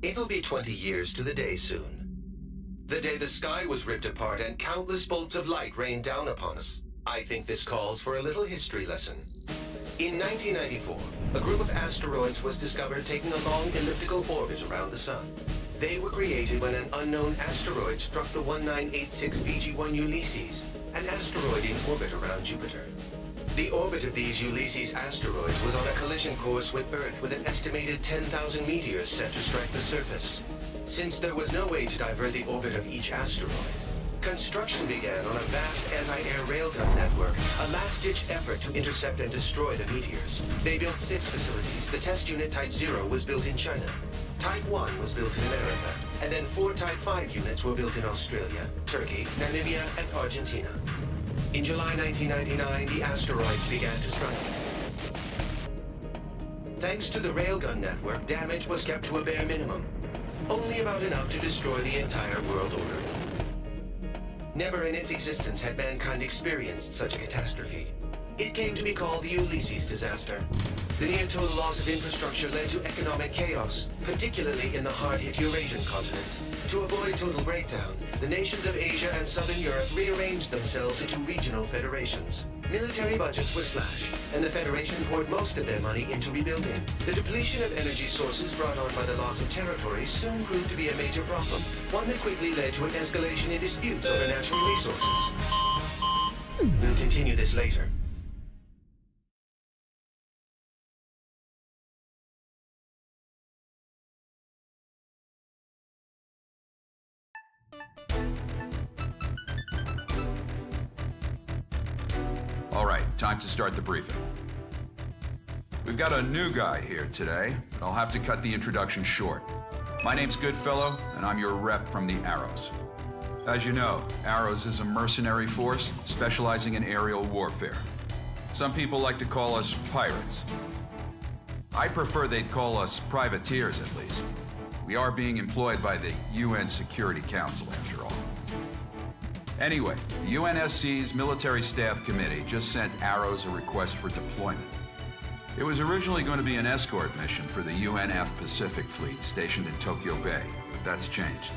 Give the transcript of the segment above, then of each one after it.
It'll be 20 years to the day soon. The day the sky was ripped apart and countless bolts of light rained down upon us. I think this calls for a little history lesson. In 1994, a group of asteroids was discovered taking a long elliptical orbit around the Sun. They were created when an unknown asteroid struck the 1986 VG-1 Ulysses, an asteroid in orbit around Jupiter. The orbit of these Ulysses asteroids was on a collision course with Earth with an estimated 10,000 meteors set to strike the surface. Since there was no way to divert the orbit of each asteroid, construction began on a vast anti-air railgun network, a last-ditch effort to intercept and destroy the meteors. They built 6 facilities. The test unit Type 0 was built in China. Type 1 was built in America, and then 4 Type 5 units were built in Australia, Turkey, Namibia, and Argentina. In July 1999, the asteroids began to strike. Thanks to the railgun network, damage was kept to a bare minimum, only about enough to destroy the entire world order. Never in its existence had mankind experienced such a catastrophe. It came to be called the Ulysses disaster. The near-total loss of infrastructure led to economic chaos, particularly in the hard-hit Eurasian continent. To avoid total breakdown, the nations of Asia and Southern Europe rearranged themselves into regional federations. Military budgets were slashed, and the Federation poured most of their money into rebuilding. The depletion of energy sources brought on by the loss of territories soon proved to be a major problem, one that quickly led to an escalation in disputes over natural resources. We'll continue this later. All right, time to start the briefing. We've got a new guy here today, but I'll have to cut the introduction short. My name's Goodfellow, and I'm your rep from the Arrows. As you know, Arrows is a mercenary force specializing in aerial warfare. Some people like to call us pirates. I prefer they'd call us privateers, at least. We are being employed by the UN Security Council, after all. Anyway, the UNSC's Military Staff Committee just sent Arrows a request for deployment. It was originally going to be an escort mission for the UNF Pacific Fleet stationed in Tokyo Bay, but that's changed.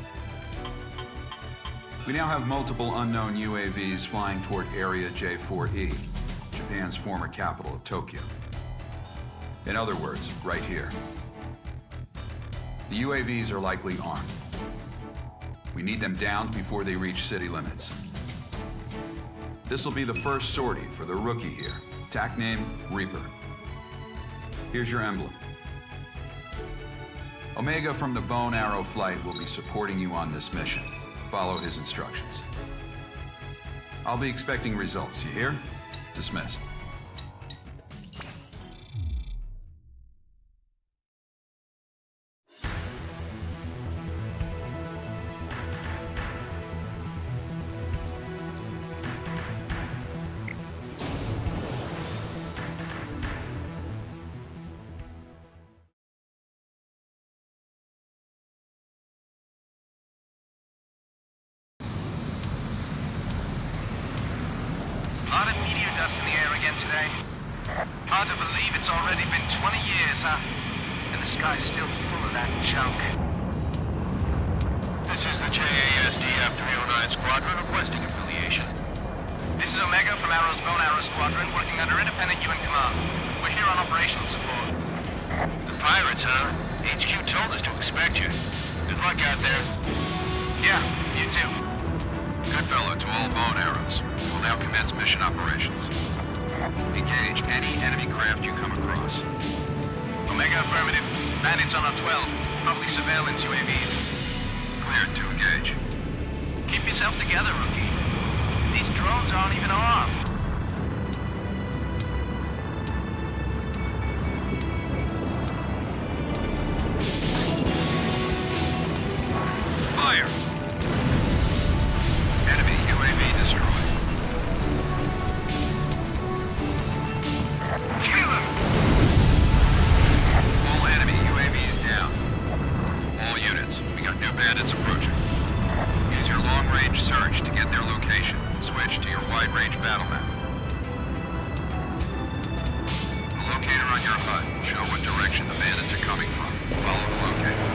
We now have multiple unknown UAVs flying toward Area J4E, Japan's former capital of Tokyo. In other words, right here. The UAVs are likely armed. We need them downed before they reach city limits. This will be the first sortie for the rookie here. TAC name, Reaper. Here's your emblem. Omega from the Bone Arrow Flight will be supporting you on this mission. Follow his instructions. I'll be expecting results, you hear? Dismissed. A lot of meteor dust in the air again today. Hard to believe it's already been 20 years, huh? And the sky's still full of that junk. This is the JASDF 309 Squadron requesting affiliation. This is Omega from Arrow's Bone Arrow Squadron, working under independent UN command. We're here on operational support. The pirates, huh? HQ told us to expect you. Good luck out there. Yeah, you too. Goodfellow to all Bone Arrows. We will now commence mission operations. Engage any enemy craft you come across. Omega affirmative. Bandits on our 12. Probably surveillance UAVs. Cleared to engage. Keep yourself together, rookie. These drones aren't even armed. Fire. Enemy UAV destroyed. Kill him! All enemy UAVs down. All units, we got new bandits approaching. Use your long-range search to get their location. Switch to your wide-range battle map. The locator on your HUD will show what direction the bandits are coming from. Follow the locator.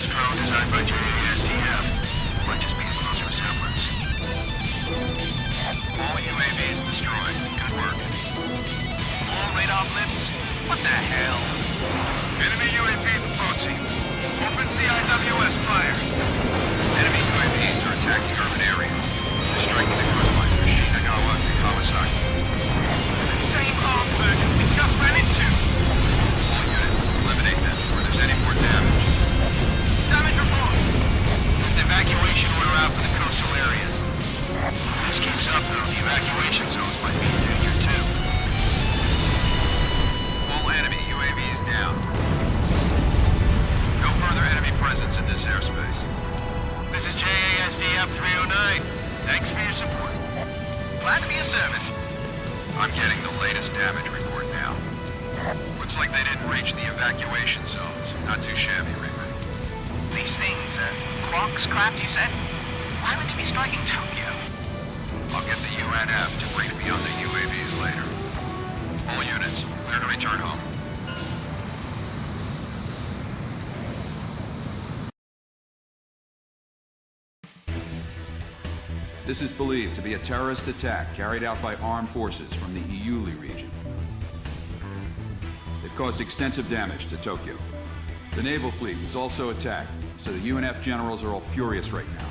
Arrows drone designed by JASDF. Might just be a close resemblance. All UAVs destroyed. Good work. All radar blips? What the hell? Enemy UAVs approaching. Open CIWS fire. Enemy UAVs are attacking urban areas. They're striking the coastlines of Shinagawa and Kawasaki. The same armed versions we just ran into. All units, eliminate them before there's any more damage. Damage report. There's an evacuation order out for the coastal areas. If this keeps up, though, the evacuation zones might be in danger, too. All enemy UAVs down. No further enemy presence in this airspace. This is JASDF 309. Thanks for your support. Glad to be of service. I'm getting the latest damage report now. Looks like they didn't reach the evacuation zones. Not too shabby, Reaper. These things, Quark's craft, you said? Why would they be striking Tokyo? I'll get the UNF to brief me on the UAVs later. All units, clear to return home. This is believed to be a terrorist attack carried out by armed forces from the Iuli region. They've caused extensive damage to Tokyo. The naval fleet was also attacked, so the UNF generals are all furious right now.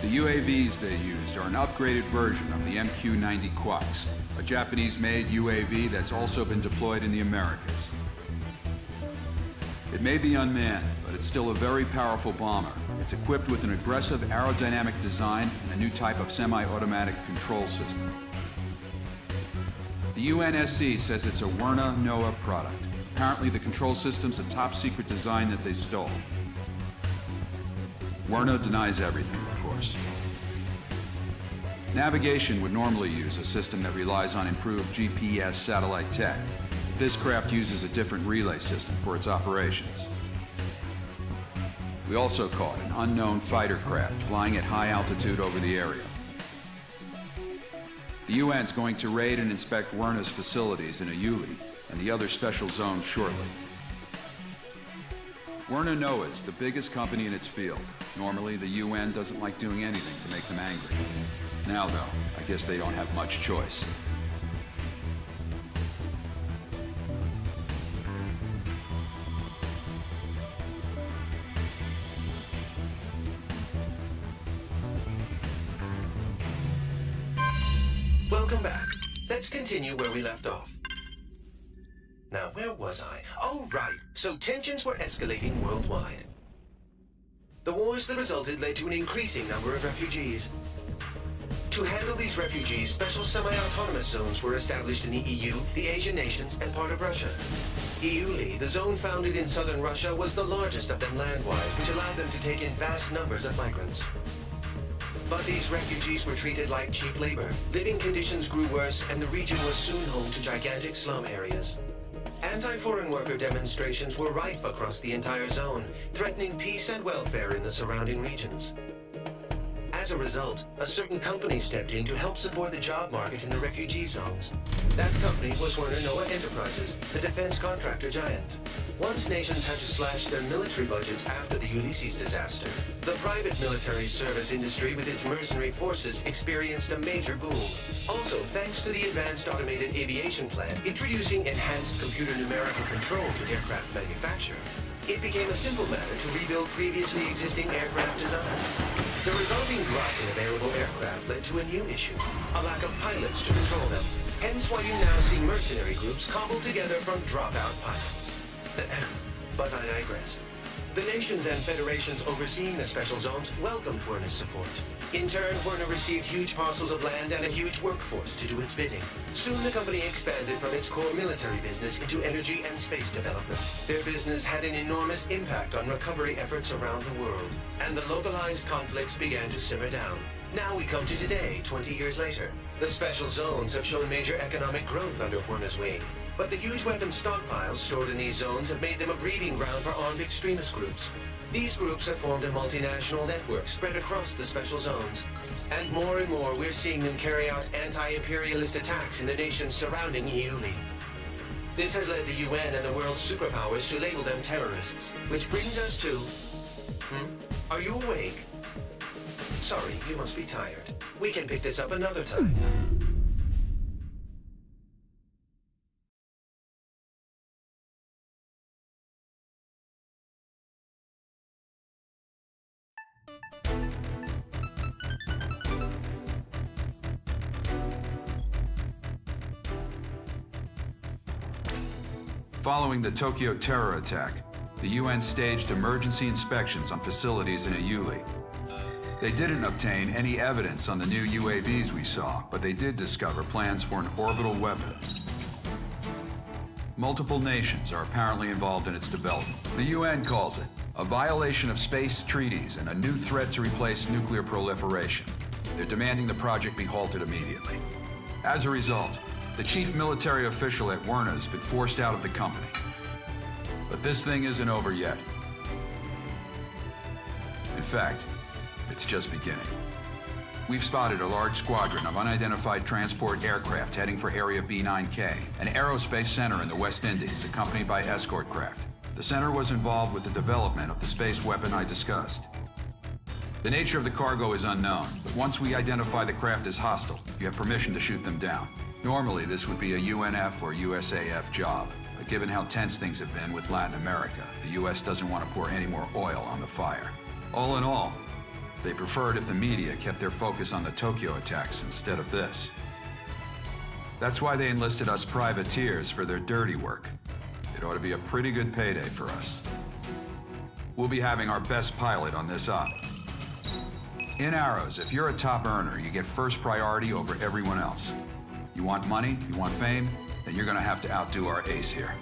The UAVs they used are an upgraded version of the MQ-90 Quaks, a Japanese-made UAV that's also been deployed in the Americas. It may be unmanned, but it's still a very powerful bomber. It's equipped with an aggressive aerodynamic design and a new type of semi-automatic control system. The UNSC says it's a Werner NOAA product. Apparently the control system's a top-secret design that they stole. Werner denies everything, of course. Navigation would normally use a system that relies on improved GPS satellite tech. This craft uses a different relay system for its operations. We also caught an unknown fighter craft flying at high altitude over the area. The UN's going to raid and inspect Werner's facilities in Iuli and the other special zones shortly. Werner NOAA is the biggest company in its field. Normally, the UN doesn't like doing anything to make them angry. Now, though, I guess they don't have much choice. Welcome back. Let's continue where we left off. Now, where was I? Oh, right. So tensions were escalating worldwide. The wars that resulted led to an increasing number of refugees. To handle these refugees, special semi-autonomous zones were established in the EU, the Asian nations, and part of Russia. Iuli, the zone founded in southern Russia, was the largest of them land-wise, which allowed them to take in vast numbers of migrants. But these refugees were treated like cheap labor. Living conditions grew worse, and the region was soon home to gigantic slum areas. Anti-foreign worker demonstrations were rife across the entire zone, threatening peace and welfare in the surrounding regions. As a result, a certain company stepped in to help support the job market in the refugee zones. That company was Werner NOAA Enterprises, the defense contractor giant. Once nations had to slash their military budgets after the Ulysses disaster, the private military service industry with its mercenary forces experienced a major boom. Also, thanks to the Advanced Automated Aviation Plan introducing enhanced computer numerical control to aircraft manufacture, it became a simple matter to rebuild previously existing aircraft designs. The resulting glut in available aircraft led to a new issue, a lack of pilots to control them. Hence why you now see mercenary groups cobbled together from dropout pilots. But I digress. The nations and federations overseeing the special zones welcomed Werner's support. In turn, Werner received huge parcels of land and a huge workforce to do its bidding. Soon the company expanded from its core military business into energy and space development. Their business had an enormous impact on recovery efforts around the world, and the localized conflicts began to simmer down. Now we come to today, 20 years later. The special zones have shown major economic growth under Werner's wing. But the huge weapons stockpiles stored in these zones have made them a breeding ground for armed extremist groups. These groups have formed a multinational network spread across the special zones. And more we're seeing them carry out anti-imperialist attacks in the nations surrounding Iuli. This has led the UN and the world's superpowers to label them terrorists, which brings us to... Are you awake? Sorry, you must be tired. We can pick this up another time. Following the Tokyo terror attack, the UN staged emergency inspections on facilities in Aiuli. They didn't obtain any evidence on the new UAVs we saw, but they did discover plans for an orbital weapon. Multiple nations are apparently involved in its development. The UN calls it a violation of space treaties and a new threat to replace nuclear proliferation. They're demanding the project be halted immediately. As a result, the chief military official at Werner's been forced out of the company. But this thing isn't over yet. In fact, it's just beginning. We've spotted a large squadron of unidentified transport aircraft heading for Area B9K, an aerospace center in the West Indies, accompanied by escort craft. The center was involved with the development of the space weapon I discussed. The nature of the cargo is unknown, but once we identify the craft as hostile, you have permission to shoot them down. Normally, this would be a UNF or USAF job, but given how tense things have been with Latin America, the US doesn't want to pour any more oil on the fire. All in all, they preferred if the media kept their focus on the Tokyo attacks instead of this. That's why they enlisted us privateers for their dirty work. It ought to be a pretty good payday for us. We'll be having our best pilot on this op. In Arrows, if you're a top earner, you get first priority over everyone else. You want money, you want fame, then you're gonna have to outdo our ace here.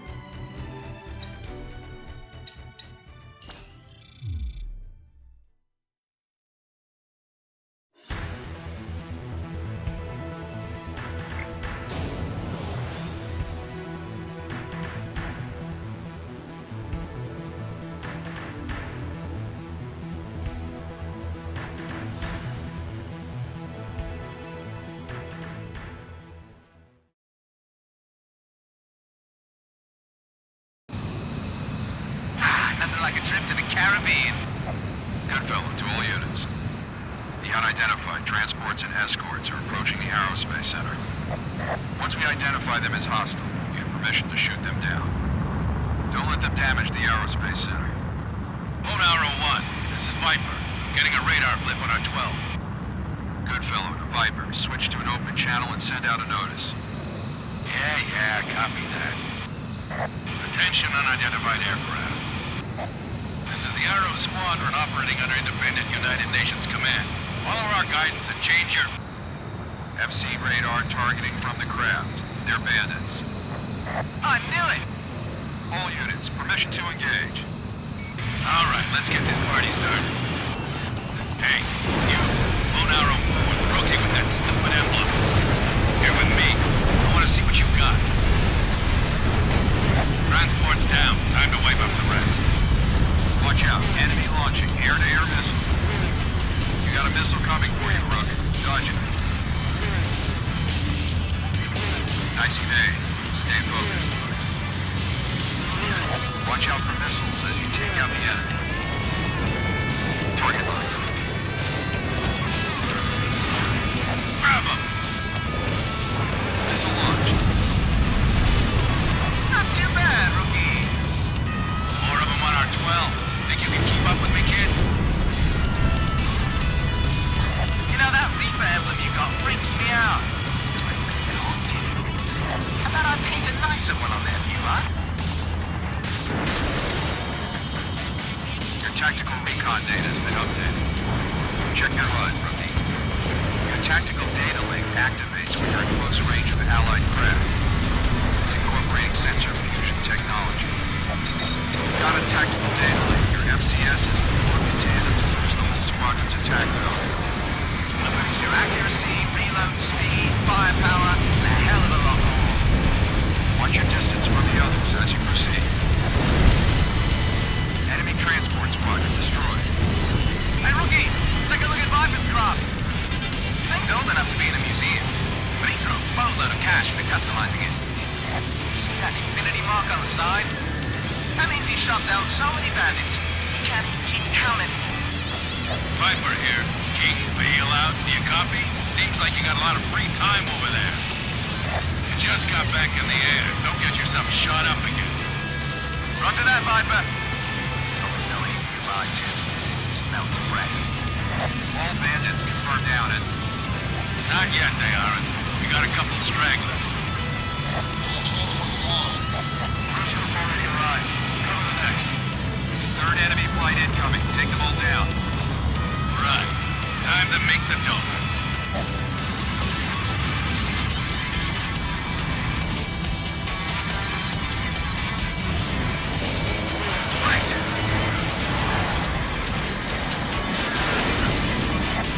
Nothing like a trip to the Caribbean. Goodfellow, to all units. The unidentified transports and escorts are approaching the Aerospace Center. Once we identify them as hostile, you have permission to shoot them down. Don't let them damage the Aerospace Center. Lone Arrow 1, this is Viper. Getting a radar blip on our 12. Goodfellow to Viper, switch to an open channel and send out a notice. Yeah, copy that. Attention unidentified aircraft. This is the Arrow Squadron operating under independent United Nations command. Follow our guidance and change your... FC radar targeting from the craft. They're bandits. I knew it! All units, permission to engage. All right, let's get this party started. Hey, you, Lone Arrow 4, rookie with that stupid emblem. Here with me. I want to see what you've got. Transport's down. Time to wipe up the rest. Watch out, enemy launching air-to-air missile. You got a missile coming for you, Rook. Dodge it. Nice evade. Stay focused. Watch out for missiles as you take out the enemy. Target line. Grab him! Missile launched. Not too bad, rookie. More of them on our 12. Think you can keep up with me, kid? You know, that Reaper emblem you got freaks me out. It's like really nasty. How about I paint a nicer one on there for you, huh? Your tactical recon data has been updated. Check your HUD, rookie. Your tactical data link activates when you're in close range of allied craft. It's incorporating sensor fusion technology. You've got a tactical data link. Your FCS is working in tandem to push the whole squadron's attack mode. Limits your accuracy, reload speed, firepower, and a hell of a lot more. Watch your distance from the others as you proceed. Enemy transport squadron destroyed. Hey, rookie! Take a look at Viper's craft. Thing's old enough to be in a museum, but he threw a boatload of cash for customizing it. See that infinity mark on the side? That means he shot down so many bandits, he can't even keep count anymore. Viper here. King, bail out. Do you copy? Seems like you got a lot of free time over there. You just got back in the air. Don't get yourself shot up again. Roger that, Viper. Always no easy to lie to. It smells red. All bandits confirmed down it. Not yet, they aren't. We got a couple of stragglers. Cruiser already arrived. Go to the next. Third enemy flight incoming. Take them all down. Right. Time to make the donuts. That's right.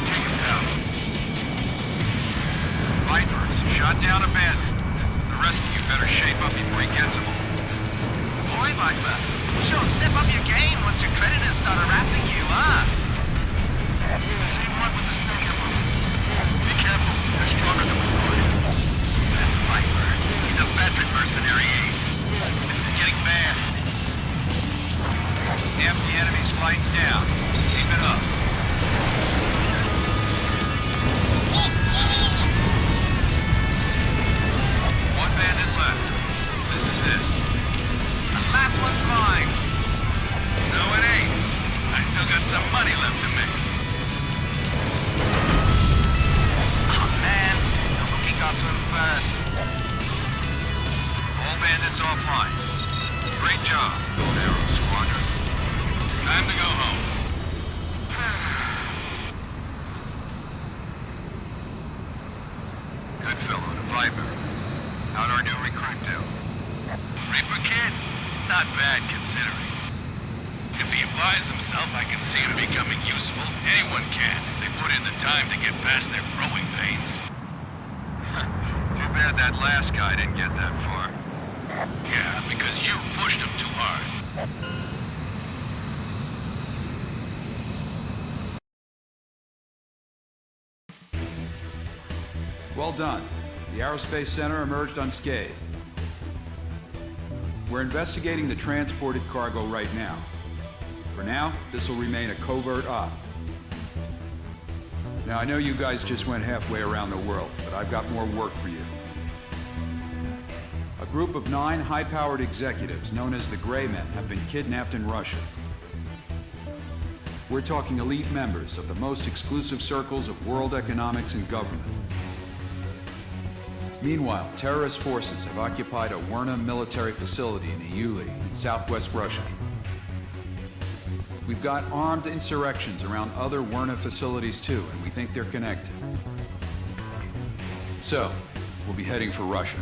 Take him down. Vipers, shot down a bandit. The rest of you better shape up before he gets them all. Boy, Viper, you sure step up your game once your creditors start harassing you, huh? Same one with the snake emperor. Be careful. They're stronger than we thought. That's Viper. He's a veteran mercenary ace. This is getting bad. Half the enemy's flight's down. Keep it up. One bandit left. This is it. The last one's mine. No, it ain't. I still got some money left to make. Oh man, the hooking got to him first. All bandits offline. Great job, Arrow Squadron. Time to go home. Good fellow to Viper. How'd our new recruit do? Reaper kid? Not bad considering. If he applies himself, I can see him becoming useful. Anyone can, if they put in the time to get past their growing pains. Too bad that last guy didn't get that far. Yeah, because you pushed him too hard. Well done. The Aerospace Center emerged unscathed. We're investigating the transported cargo right now. For now, this will remain a covert op. Now, I know you guys just went halfway around the world, but I've got more work for you. A group of 9 high-powered executives known as the Gray Men have been kidnapped in Russia. We're talking elite members of the most exclusive circles of world economics and government. Meanwhile, terrorist forces have occupied a Werna military facility in Iuli in southwest Russia. We've got armed insurrections around other Werna facilities too, and we think they're connected. So, we'll be heading for Russia.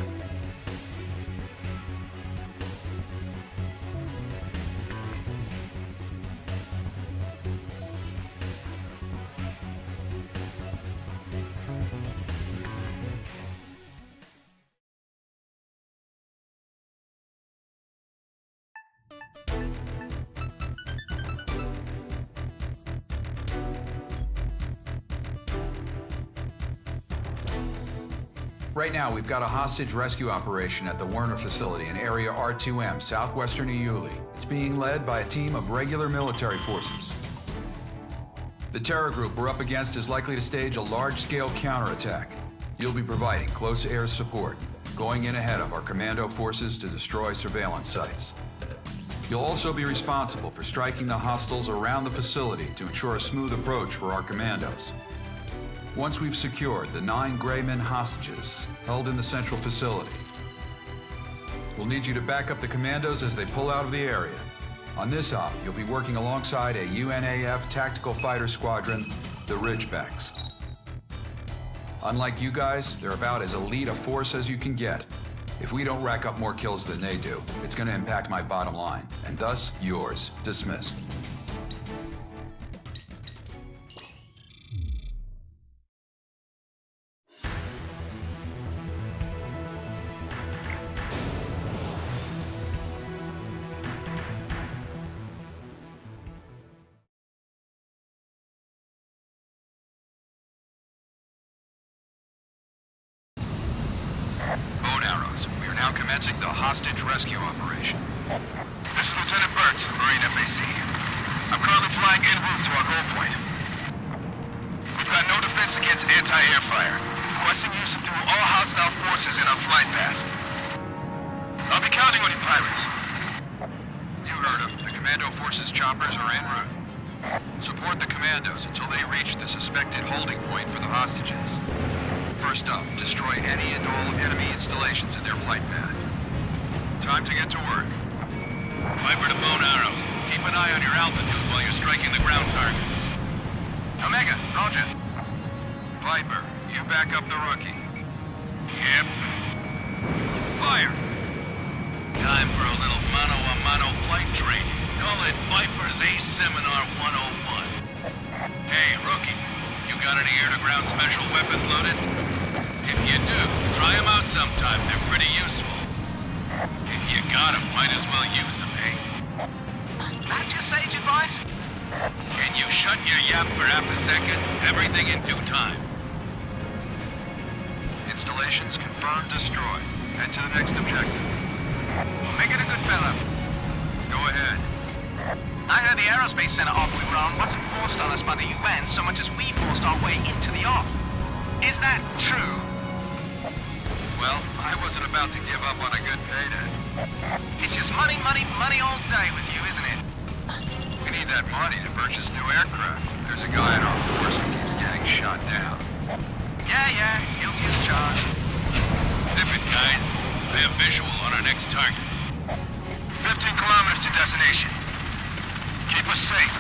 Right now, we've got a hostage rescue operation at the Werner facility in Area R2M, southwestern Iuli. It's being led by a team of regular military forces. The terror group we're up against is likely to stage a large-scale counterattack. You'll be providing close air support, going in ahead of our commando forces to destroy surveillance sites. You'll also be responsible for striking the hostiles around the facility to ensure a smooth approach for our commandos. Once we've secured the 9 Gray Men hostages held in the central facility, we'll need you to back up the commandos as they pull out of the area. On this op, you'll be working alongside a UNAF tactical fighter squadron, the Ridgebacks. Unlike you guys, they're about as elite a force as you can get. If we don't rack up more kills than they do, it's going to impact my bottom line, and thus yours. Dismissed. commencing the hostage rescue operation. This is Lieutenant Burtz, Marine FAC. I'm currently flying en route to our goal point. We've got no defense against anti-air fire. Requesting you subdue all hostile forces in our flight path. I'll be counting on you, pirates. You heard him. The commando forces choppers are en route. Support the commandos until they reach the suspected holding point for the hostages. First up, destroy any and all enemy installations in their flight path. Time to get to work. Viper to bone arrows. Keep an eye on your altitude while you're striking the ground targets. Omega, roger. Viper, you back up the rookie. Yep. Fire! Time for a little mano-a-mano flight training. Call it Viper's Ace Seminar 101. Hey, rookie, you got any air-to-ground special weapons loaded? If you do, try them out sometime. They're pretty useful. If you got them, might as well use them, eh? That's your sage advice? Can you shut your yap for half a second? Everything in due time. Installations confirmed destroyed. Head to the next objective. Make it a good fella. Go ahead. I heard the aerospace center off we were on wasn't forced on us by the UN so much as we forced our way into the off. Is that true? Well, I wasn't about to give up on a good payday. It's just money, money, money all day with you, isn't it? We need that money to purchase new aircraft. There's a guy in our force who keeps getting shot down. Yeah, guilty as charged. Zip it, guys. I have visual on our next target. 15 kilometers to destination. Keep us safe.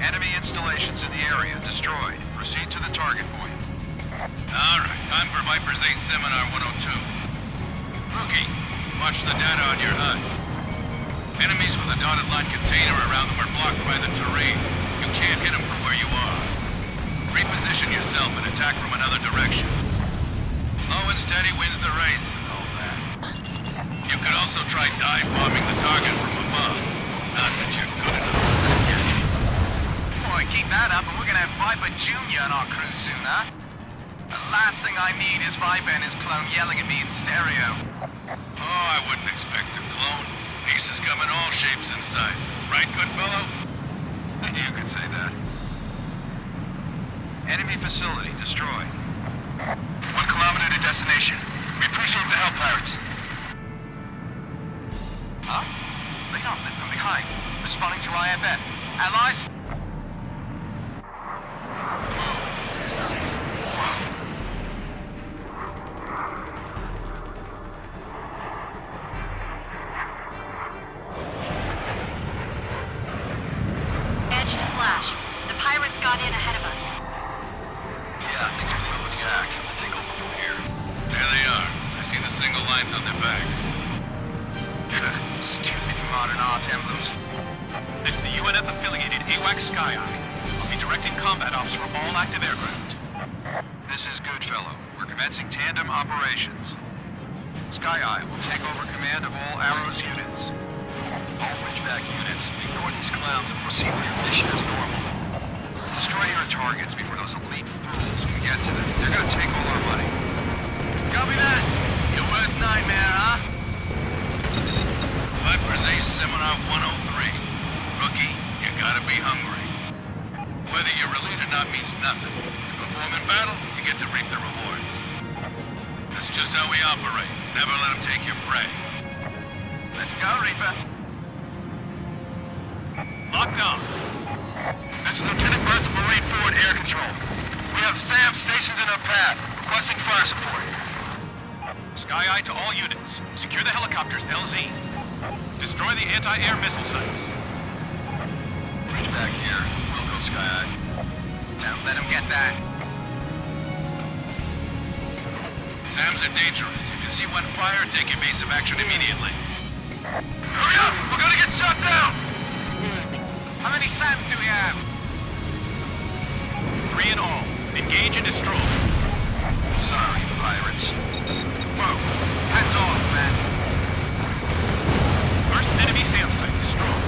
Enemy installations in the area destroyed. Proceed to the target point. All right, time for Viper's Ace Seminar 102. Rookie, watch the data on your HUD. Enemies with a dotted line container around them are blocked by the terrain. You can't hit them from where you are. Reposition yourself and attack from another direction. Slow and steady wins the race and all that. You could also try dive bombing the target from above. Not that you're good enough. Boy, keep that up and we're gonna have Viper Jr. on our crew soon, huh? The last thing I need is Viper and his clone yelling at me in stereo. Oh, I wouldn't expect a clone. Pieces come in all shapes and sizes. Right, good fellow? You could say that. Enemy facility destroyed. 1 kilometer to destination. We appreciate the help, pirates. Huh? Radar lit from behind. Responding to IFF. Allies? Edge to flash. The pirates got in ahead of us. Yeah, thanks for the opening act. I'm gonna take over from here. There they are. I see the single lines on their backs. Stupid modern art emblems. This is the UNF-affiliated AWACS Sky Eye. I'll be directing combat ops for all active aircraft. This is Goodfellow. We're commencing tandem operations. Sky Eye will take over command of all Arrows units. All Ridgeback units, ignore these clowns and proceed with your mission as normal. Destroy your targets before those elite fools can get to them. They're gonna take all our money. Copy that. Your worst nightmare, huh? Viper's Ace Seminar 103. Rookie, you gotta be hungry. Whether you're relieved or not means nothing. You perform in battle, you get to reap the rewards. That's just how we operate. Never let them take your prey. Let's go, Reaper. Locked on. This is Lieutenant Burtz of Marine Forward Air Control. We have Sam stationed in our path, requesting fire support. Sky Eye to all units. Secure the helicopters LZ. Destroy the anti-air missile sites. Ridgeback here. We'll go Sky Eye. Don't let him get that. SAMs are dangerous. If you see one fire, take evasive action immediately. Hurry up! We're gonna get shot down! How many SAMs do we have? 3 in all. Engage and destroy. Sorry, pirates. Whoa. Hands off, man. First enemy SAM site destroyed.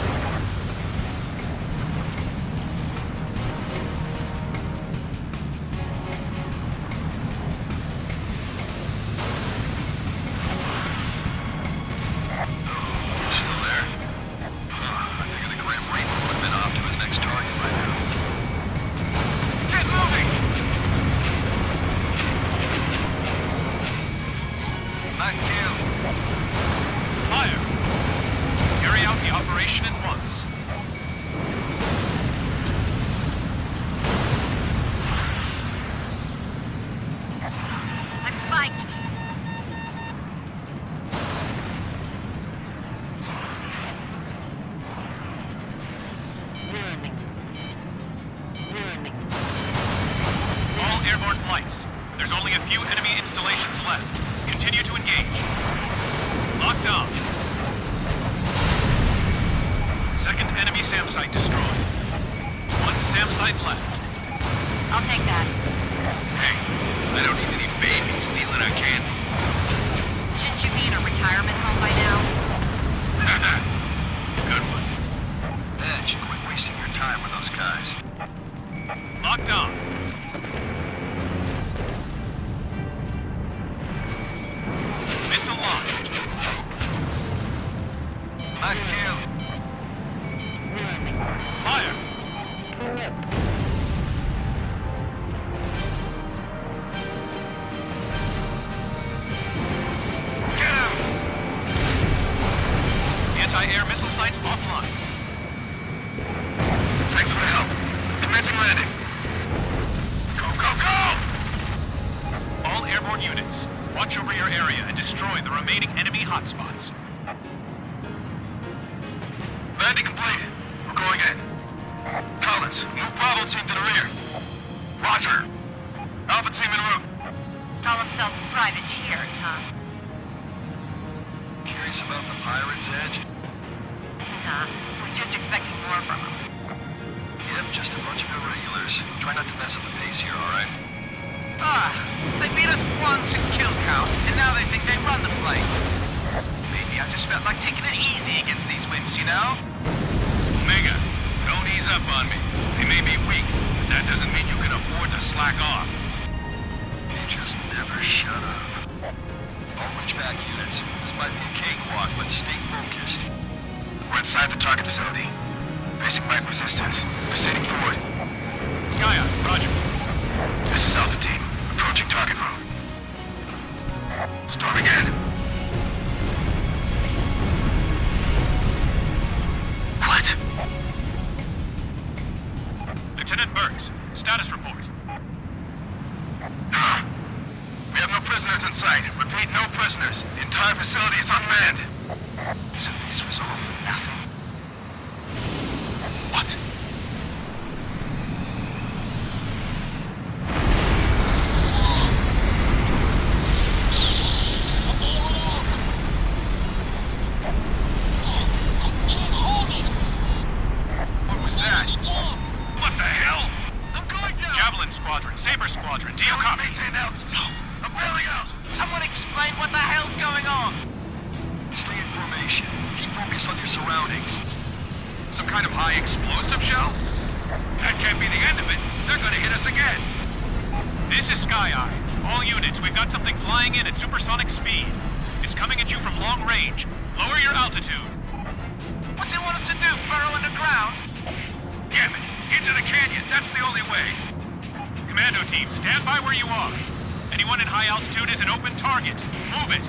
sites. There's only a few enemy installations left. Continue to engage. Locked on. Second enemy SAM site destroyed. One SAM site left. I'll take that. Hey, I don't need any babies stealing our candy. Shouldn't you be in a retirement home by now? Good one. Edge, quit wasting your time with those guys. Locked on. Missile launched. Nice kill. Fire. Get him! Anti-air missile sites offline. Thanks for the help. Commencing landing. Go, go, go! All airborne units, watch over your area and destroy the remaining enemy hotspots. Landing complete. We're going in. Collins, move Bravo team to the rear. Roger. Alpha team en route. Call themselves privateers, huh? Curious about the pirates, Edge? Nah, was just expecting more from them. Yep, just a bunch of irregulars. Try not to mess up the pace here, alright? They beat us once in kill count, and now they think they run the place. Maybe I just felt like taking it easy against these wimps, you know? Omega, don't ease up on me. They may be weak, but that doesn't mean you can afford to slack off. You just never shut up. All Ridgeback units. This might be a cakewalk, but stay focused. We're inside the target facility. Facing light resistance. Proceeding forward. Sky Eye, roger. This is Alpha team. Approaching target room. Storming in. What? Lieutenant Burks, status report. We have no prisoners in sight. Repeat, no prisoners. The entire facility is unmanned. So this was all for nothing? What? What was that? What the hell? I'm going down. Javelin Squadron, Saber Squadron, do you copy? Maintain altitude. I'm bailing out. Someone explain what the hell's going on! Stay in formation. Keep focused on your surroundings. Some kind of high explosive shell? That can't be the end of it. They're gonna hit us again. This is Sky Eye. All units, we've got something flying in at supersonic speed. It's coming at you from long range. Lower your altitude. What's it want us to do, burrow underground? Damn it. Into the canyon. That's the only way. Commando team, stand by where you are. Anyone in high altitude is an open target. Move it.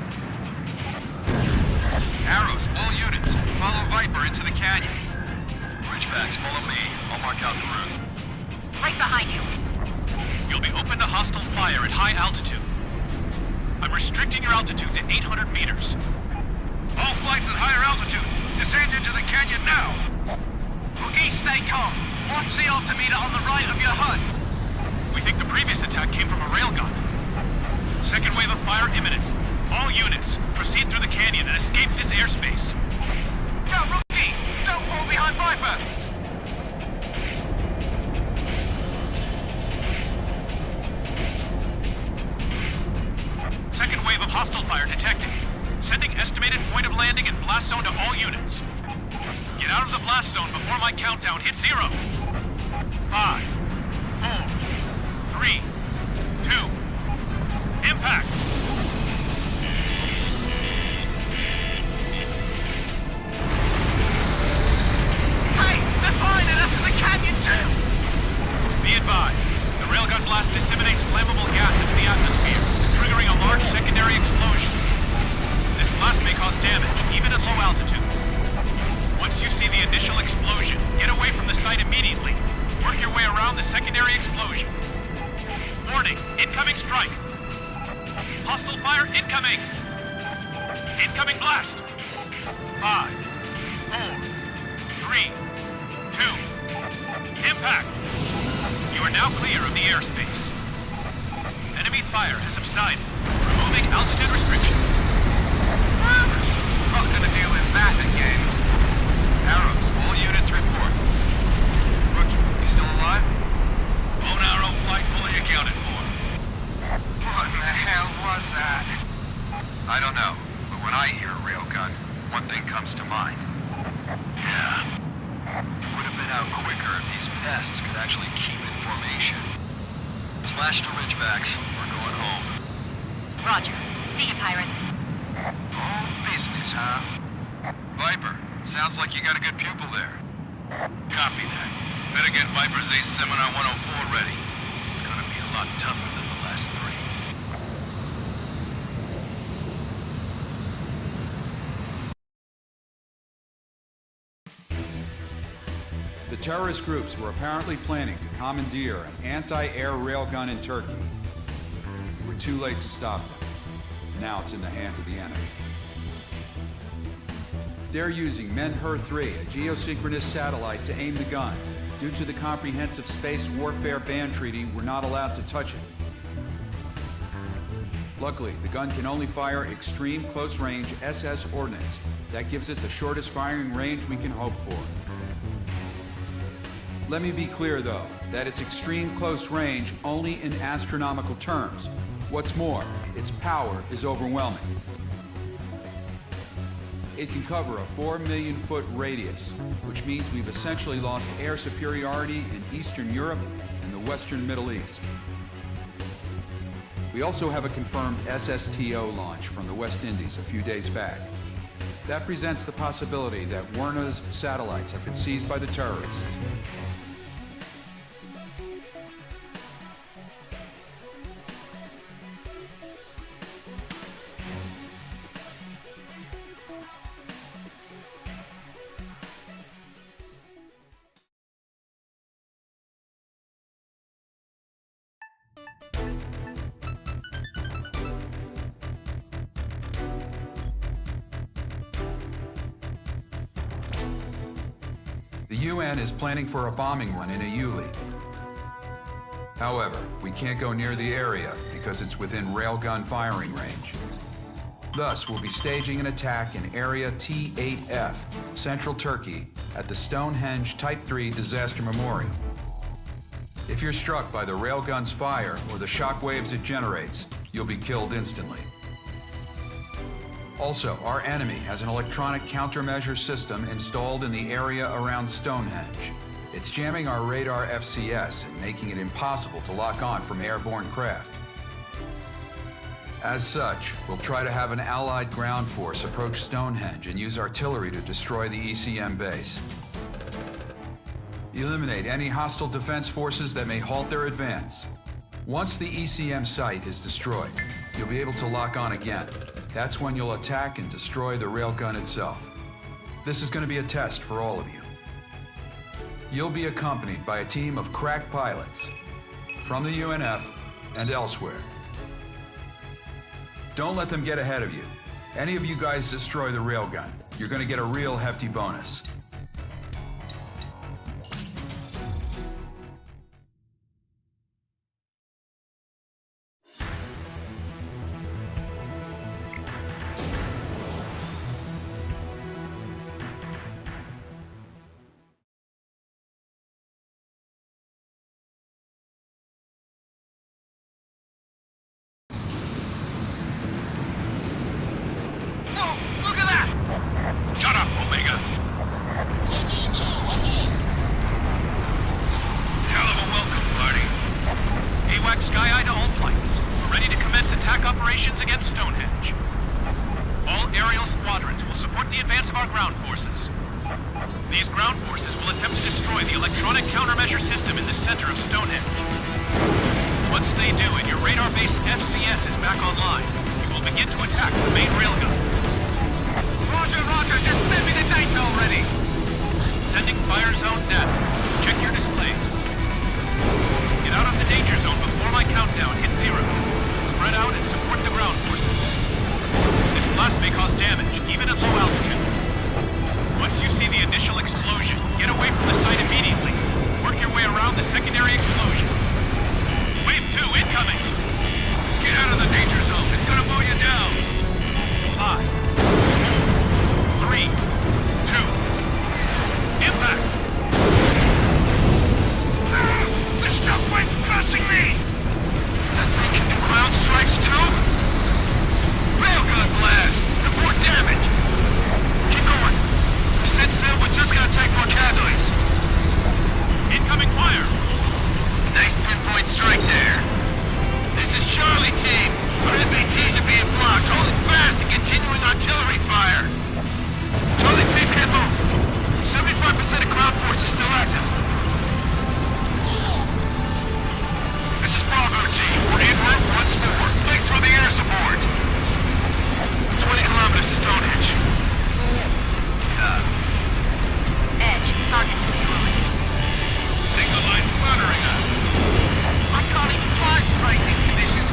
Arrows, all units. Follow Viper into the canyon. Ridgebacks, follow me. I'll mark out the route. Right behind you. You'll be open to hostile fire at high altitude. I'm restricting your altitude to 800 meters. All flights at higher altitude. Descend into the canyon now. Rookie, stay calm. Watch the altimeter on the right of your HUD. We think the previous attack came from a railgun. Second wave of fire imminent. All units, proceed through the canyon and escape this airspace. Go, Rookie! Don't fall behind Viper! Second wave of hostile fire detected. Sending estimated point of landing and blast zone to all units. Get out of the blast zone before my countdown hits 0. 5, 4, 3, 2, impact! Hey! They're firing at us in the canyon too! Be advised, the railgun blast disseminates flammable gas into the atmosphere, triggering a large secondary explosion. This blast may cause damage, even at low altitudes. Once you see the initial explosion, get away from the site immediately. Work your way around the secondary explosion. Warning, incoming strike. Hostile fire incoming. Incoming blast. 5, 4, 3, 2, impact. You are now clear of the airspace. high-speed fire has subsided, removing altitude restrictions. Not gonna deal with that again. Arrows, all units report. Rookie, you still alive? Lone Arrow flight fully accounted for. What in the hell was that? I don't know, but when I hear a railgun, one thing comes to mind. Yeah. Would have been out quicker if these pests could actually keep in formation. Slash to Ridgebacks, we're going home. Roger. See you, pirates. All business, huh? Viper, sounds like you got a good pupil there. Copy that. Better get Viper's Ace Seminar 104 ready. It's gonna be a lot tougher than the last three. The terrorist groups were apparently planning to commandeer an anti-air railgun in Turkey. We were too late to stop them. Now it's in the hands of the enemy. They're using Menhur-3, a geosynchronous satellite, to aim the gun. Due to the Comprehensive Space Warfare Ban Treaty, we're not allowed to touch it. Luckily, the gun can only fire extreme close-range SS ordnance. That gives it the shortest firing range we can hope for. Let me be clear, though, that it's extreme close range only in astronomical terms. What's more, its power is overwhelming. It can cover a 4 million foot radius, which means we've essentially lost air superiority in Eastern Europe and the Western Middle East. We also have a confirmed SSTO launch from the West Indies a few days back. That presents the possibility that Werner's satellites have been seized by the terrorists. The UN is planning for a bombing run in Aiuli. However, we can't go near the area because it's within railgun firing range. Thus, we'll be staging an attack in Area T8F, Central Turkey, at the Stonehenge Type 3 Disaster Memorial. If you're struck by the railgun's fire or the shock waves it generates, you'll be killed instantly. Also, our enemy has an electronic countermeasure system installed in the area around Stonehenge. It's jamming our radar FCS and making it impossible to lock on from airborne craft. As such, we'll try to have an Allied ground force approach Stonehenge and use artillery to destroy the ECM base. Eliminate any hostile defense forces that may halt their advance. Once the ECM site is destroyed, you'll be able to lock on again. That's when you'll attack and destroy the railgun itself. This is going to be a test for all of you. You'll be accompanied by a team of crack pilots from the UNF and elsewhere. Don't let them get ahead of you. Any of you guys destroy the railgun, you're going to get a real hefty bonus. Shut up, Omega! Hell of a welcome, party. AWAC Sky Eye to all flights. We're ready to commence attack operations against Stonehenge. All aerial squadrons will support the advance of our ground forces. These ground forces will attempt to destroy the electronic countermeasure system in the center of Stonehenge. Once they do and your radar-based FCS is back online, we will begin to attack the main railgun. Roger, Roger, just send me the data already! Sending fire zone data. Check your displays. Get out of the danger zone before my countdown hits 0. Spread out and support the ground forces. This blast may cause damage, even at low altitudes. Once you see the initial explosion, get away from the site immediately. Work your way around the secondary explosion. Wave 2 incoming! Get out of the danger zone. It's gonna mow you down. 5, 4, 3, 2, impact! The stoplight's crossing me! That thing can do ground strikes too? Railgun blast! Report damage! Keep going. Sit still, we're just gonna take more casualties. Incoming fire! Nice pinpoint strike there. This is Charlie Team. Our MBTs are being blocked. Hold it fast and continuing artillery fire. Charlie Team can't move. 75% of ground force is still active. This is Bravo Team. We're en route once more. Thanks for the air support. 20 kilometers to Stonehenge. Edge, target destroyed. Single line firing us. I can't even fly straight in these conditions.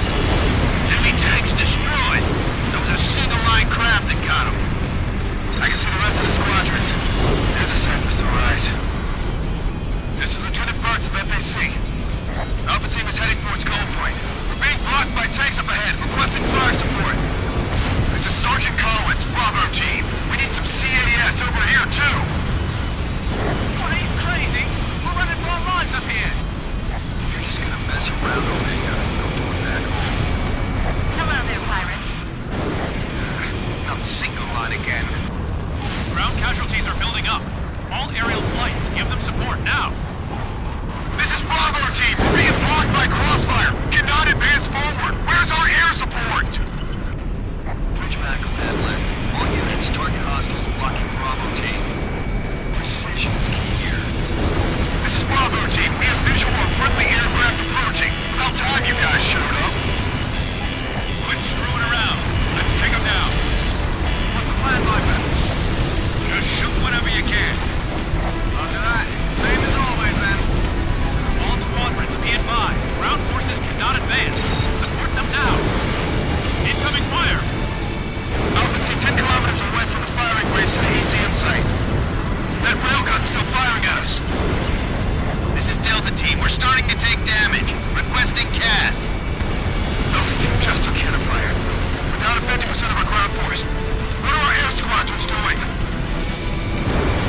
Enemy tanks destroyed. There was a single line craft that got him. I can see the rest of the squadrons. There's a sight for sore eyes. This is Lieutenant Bartz of FAC. Alpha Team is heading towards Gold Point. We're being blocked by tanks up ahead, requesting fire support. This is Sergeant Collins, Bravo Team. We need some CAS over here, too. What, are you crazy? We're running for our lives up here. You're just gonna mess around over here and go doing that. Hello there, pirates. Not single line again. Ground casualties are building up. All aerial flights, give them support now. This is Bravo Team. We're being blocked by crossfire. Cannot advance forward. Where's our air support? Bridge back on that leg. All units target hostiles blocking Bravo Team. Precision is key here. This is Bravo Team. We have visual on friendly aircraft approaching. About time you guys showed up. Quit screwing around. Let's take them down. What's the plan, Viper? Just shoot whenever you can. After that, same as always then. All squadrons, be advised. Ground forces cannot advance. Support them now. Incoming fire! Alpha Team 10 kilometers away from the firing range to the ECM site. That railgun's still firing at us. This is Delta Team. We're starting to take damage. Requesting CAS. Delta Team just took hit of fire. We're down to 50% of our ground force. What are our air squadrons doing?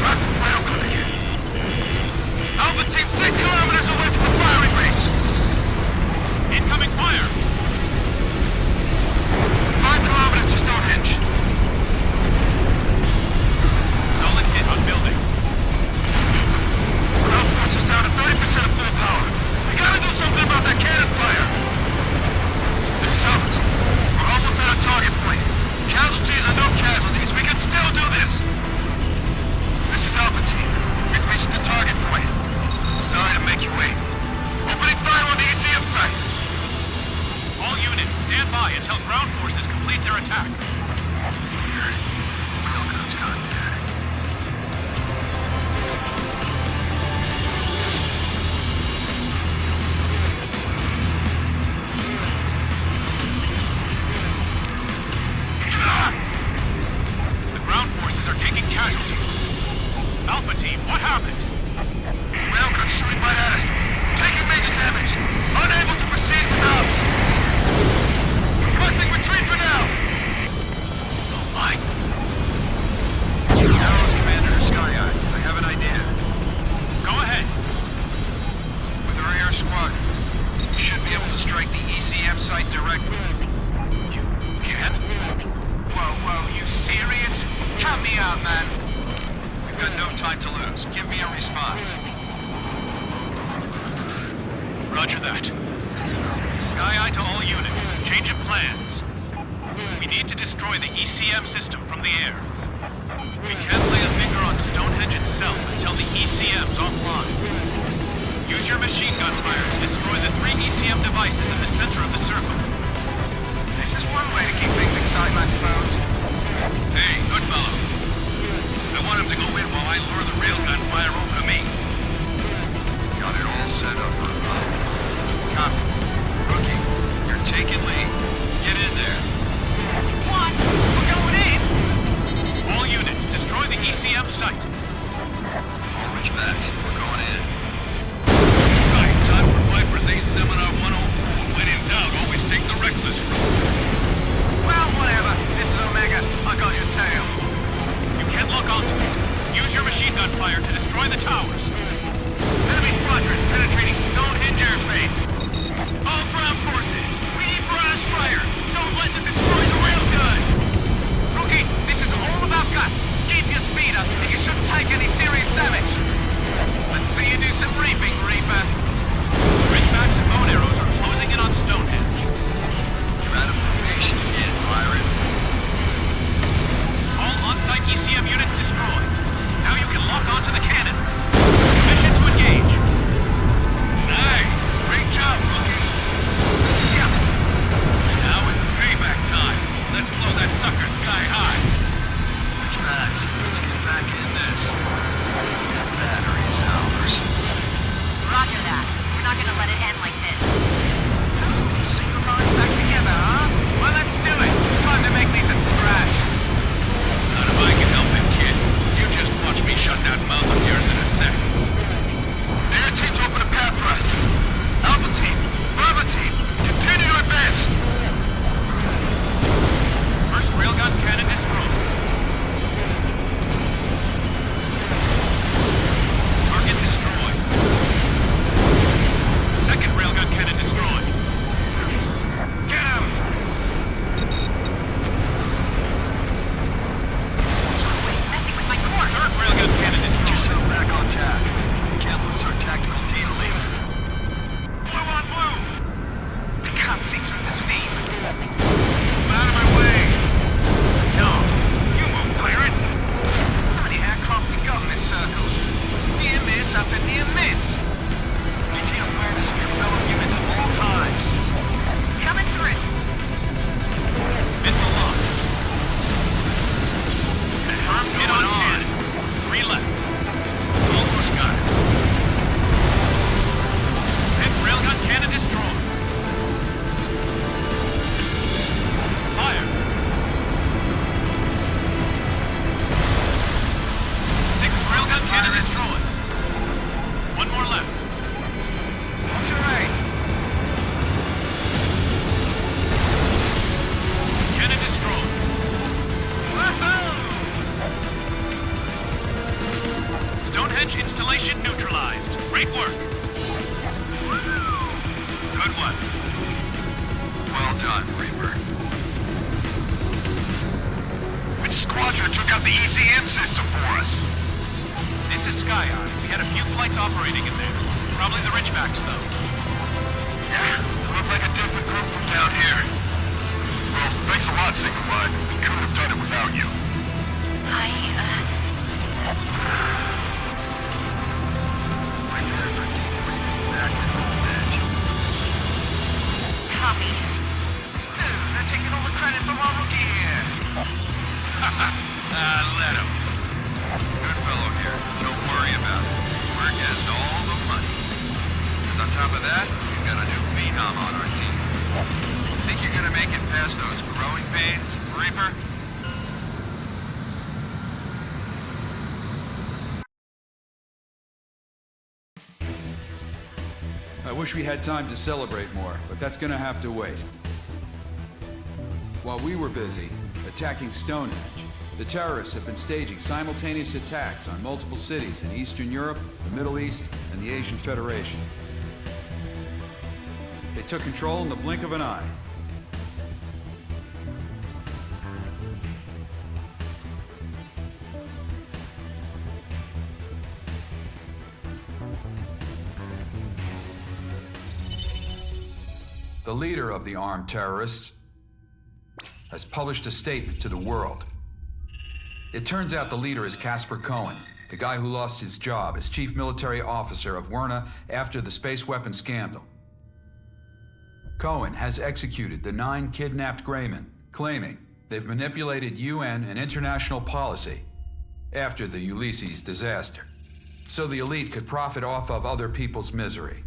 Back to railgun again. Alpha Team 6 kilometers away from the firing range. Incoming fire! 5 kilometers to Stonehenge. Solid hit on building. Ground force is down to 30% of full power. We gotta do something about that cannon fire. This sucks. We're almost at a target point. Casualties or no casualties, we can still do this. This is Alpha Team. We've reached the target point. Sorry to make you wait. Opening fire on the ECM site. All units, stand by until ground forces complete their attack. Railgun's contact. The ground forces are taking casualties. Alpha Team, what happened? Railgun shooting right at us. Taking major damage. Unable to proceed with ops. Requesting retreat for now. Oh my. Arrows Commander to Sky Eye. I have an idea. Go ahead. With our air squad, we should be able to strike the ECM site directly. You can? Whoa, you serious? Count me out, man. We've got no time to lose. Give me a response. Roger that. Sky Eye to all units. Change of plans. We need to destroy the ECM system from the air. We can't lay a finger on Stonehenge itself until the ECM's offline. Use your machine gun fire to destroy the 3 ECM devices in the center of the circle. This is one way to keep things exciting, I suppose. Hey, good fellow. I want him to go in while I lure the railgun fire over to me. Got it all set up. Copy. Rookie, you're taking lead. Get in there. What? We're going in? All units, destroy the ECM site. All Ridgebacks, we're going in. Right, time for Viper's Ace Seminar 104. When in doubt, always take the reckless not gonna let it end like this. Synchronize back together, huh? Well, let's do it. Time to make me some scratch. Not if I can help it, kid. You just watch me shut that mouth of yours in a sec. The air team's open a path for us. Alpha team, Bravo team, continue to advance. First railgun cannon destroyed. Target destroyed. Second railgun cannon destroyed. Get him! He's messing with my course. Third railgun cannon destroyed. Just held back on tack. Can't lose our tactical data link. Blue on blue! I can't see through the steam. Out of my way! No, you move, pirates! How many aircraft we got in this circle? It's near miss after near miss! Maintain awareness of your fellow units at all times. Coming through. Missile launch. First hit on going on? cannon. 3 left. Almost got it. Fifth railgun cannon destroyed. Fire. Sixth railgun cannon destroyed. 1 more left. Terrain! Cannon destroyed. Woohoo! Stonehenge installation neutralized. Great work. Good one. Well done, Reaper. Which squadron took out the ECM system for us? This is Sky Eye. We had a few flights operating in there. Probably the Ridgebacks, though. Yeah, looked like a different group from down here. Well, thanks a lot, Sigma. We couldn't have done it without you. Copy. They're taking all the credit from our rookie here. Let him. Good fellow here. Don't worry about it. We're getting all the money. And on top of that, we've got a new phenom on our team. Think you're gonna make it past those growing pains, Reaper? I wish we had time to celebrate more, but that's gonna have to wait. While we were busy attacking Stonehenge, the terrorists have been staging simultaneous attacks on multiple cities in Eastern Europe, the Middle East, and the Asian Federation. They took control in the blink of an eye. The leader of the armed terrorists has published a statement to the world. It turns out the leader is Casper Cohen, the guy who lost his job as chief military officer of Werna after the space weapon scandal. Cohen has executed the 9 kidnapped Greymen, claiming they've manipulated UN and international policy after the Ulysses disaster, so the elite could profit off of other people's misery.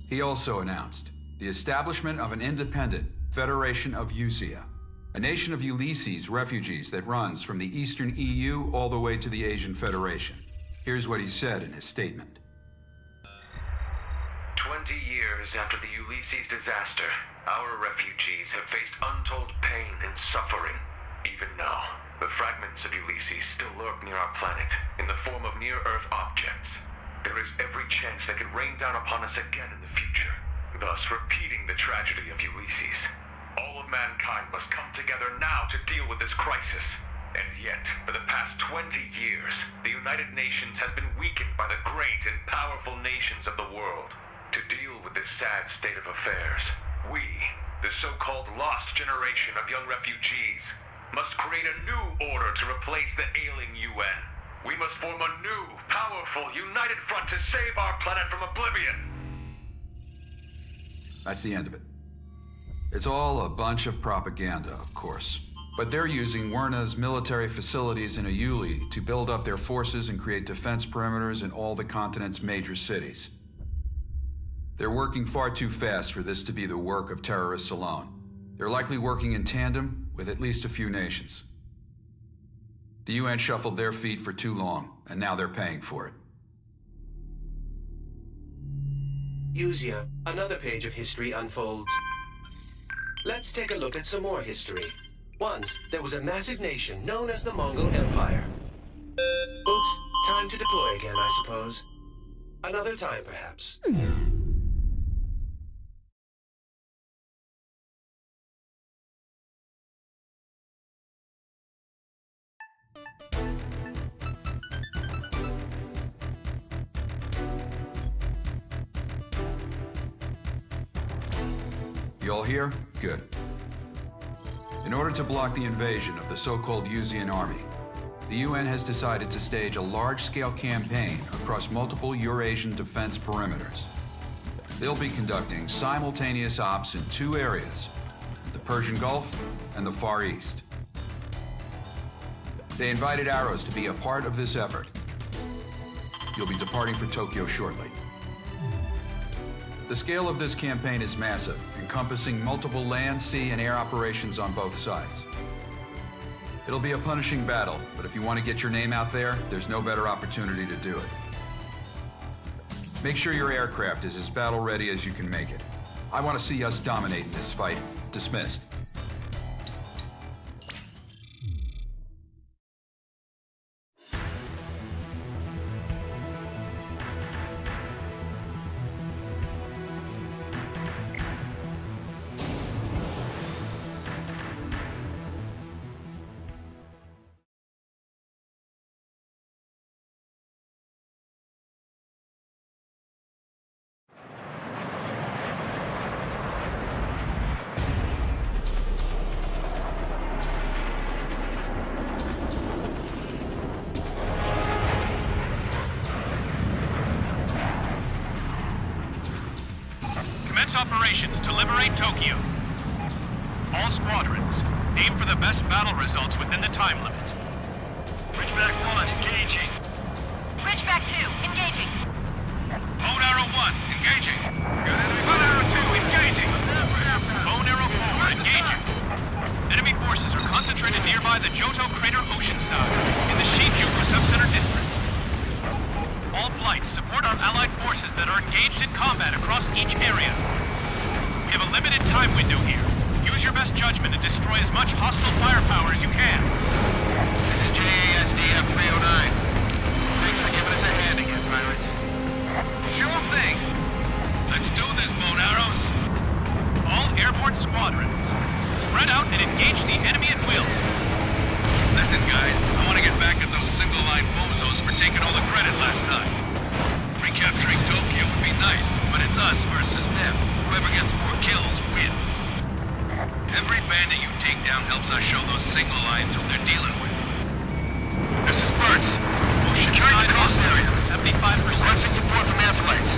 He also announced the establishment of an independent Federation of Usia, a nation of Ulysses refugees that runs from the Eastern EU all the way to the Asian Federation. Here's what he said in his statement. 20 years after the Ulysses disaster, our refugees have faced untold pain and suffering. Even now, the fragments of Ulysses still lurk near our planet in the form of near-Earth objects. There is every chance they could rain down upon us again in the future, thus repeating the tragedy of Ulysses. All of mankind must come together now to deal with this crisis. And yet, for the past 20 years, the United Nations has been weakened by the great and powerful nations of the world. To deal with this sad state of affairs, we, the so-called lost generation of young refugees, must create a new order to replace the ailing UN. We must form a new, powerful, united front to save our planet from oblivion. That's the end of it. It's all a bunch of propaganda, of course. But they're using Werna's military facilities in Ayuli to build up their forces and create defense perimeters in all the continent's major cities. They're working far too fast for this to be the work of terrorists alone. They're likely working in tandem with at least a few nations. The UN shuffled their feet for too long, and now they're paying for it. Yuzia, another page of history unfolds. Let's take a look at some more history. Once, there was a massive nation known as the Mongol Empire. Oops, time to deploy again, I suppose. Another time, perhaps. You all here? Good. In order to block the invasion of the so-called Yuzian army, the UN has decided to stage a large-scale campaign across multiple Eurasian defense perimeters. They'll be conducting simultaneous ops in two areas, the Persian Gulf and the Far East. They invited Arrows to be a part of this effort. You'll be departing for Tokyo shortly. The scale of this campaign is massive, encompassing multiple land, sea, and air operations on both sides. It'll be a punishing battle, but if you want to get your name out there, there's no better opportunity to do it. Make sure your aircraft is as battle-ready as you can make it. I want to see us dominating this fight. Dismissed. Commence operations to liberate Tokyo. All squadrons, aim for the best battle results within the time limit. Ridgeback 1, engaging. Ridgeback 2, engaging. Bone Arrow 1, engaging. Bone Arrow 2, engaging. Bone Arrow 4, engaging. Enemy forces are concentrated nearby the Johto Crater Oceanside in the Shinjuku Subcenter District. All flights support our allied forces that are engaged in combat across each area. We have a limited time window here. Use your best judgment and destroy as much hostile firepower as you can. This is JASDF 309. Thanks for giving us a hand again, pirates. Sure thing. Let's do this, Bone Arrows. All airborne squadrons, spread out and engage the enemy at will. Listen, guys, I want to get back at those single-line bozos for taking all the credit last time. Recapturing Tokyo would be nice, but it's us versus them. Whoever gets more kills wins. Every bandit you take down helps us show those single lines who they're dealing with. This is Burt's. Oceanside coast area. 75%. Requesting support from air flights.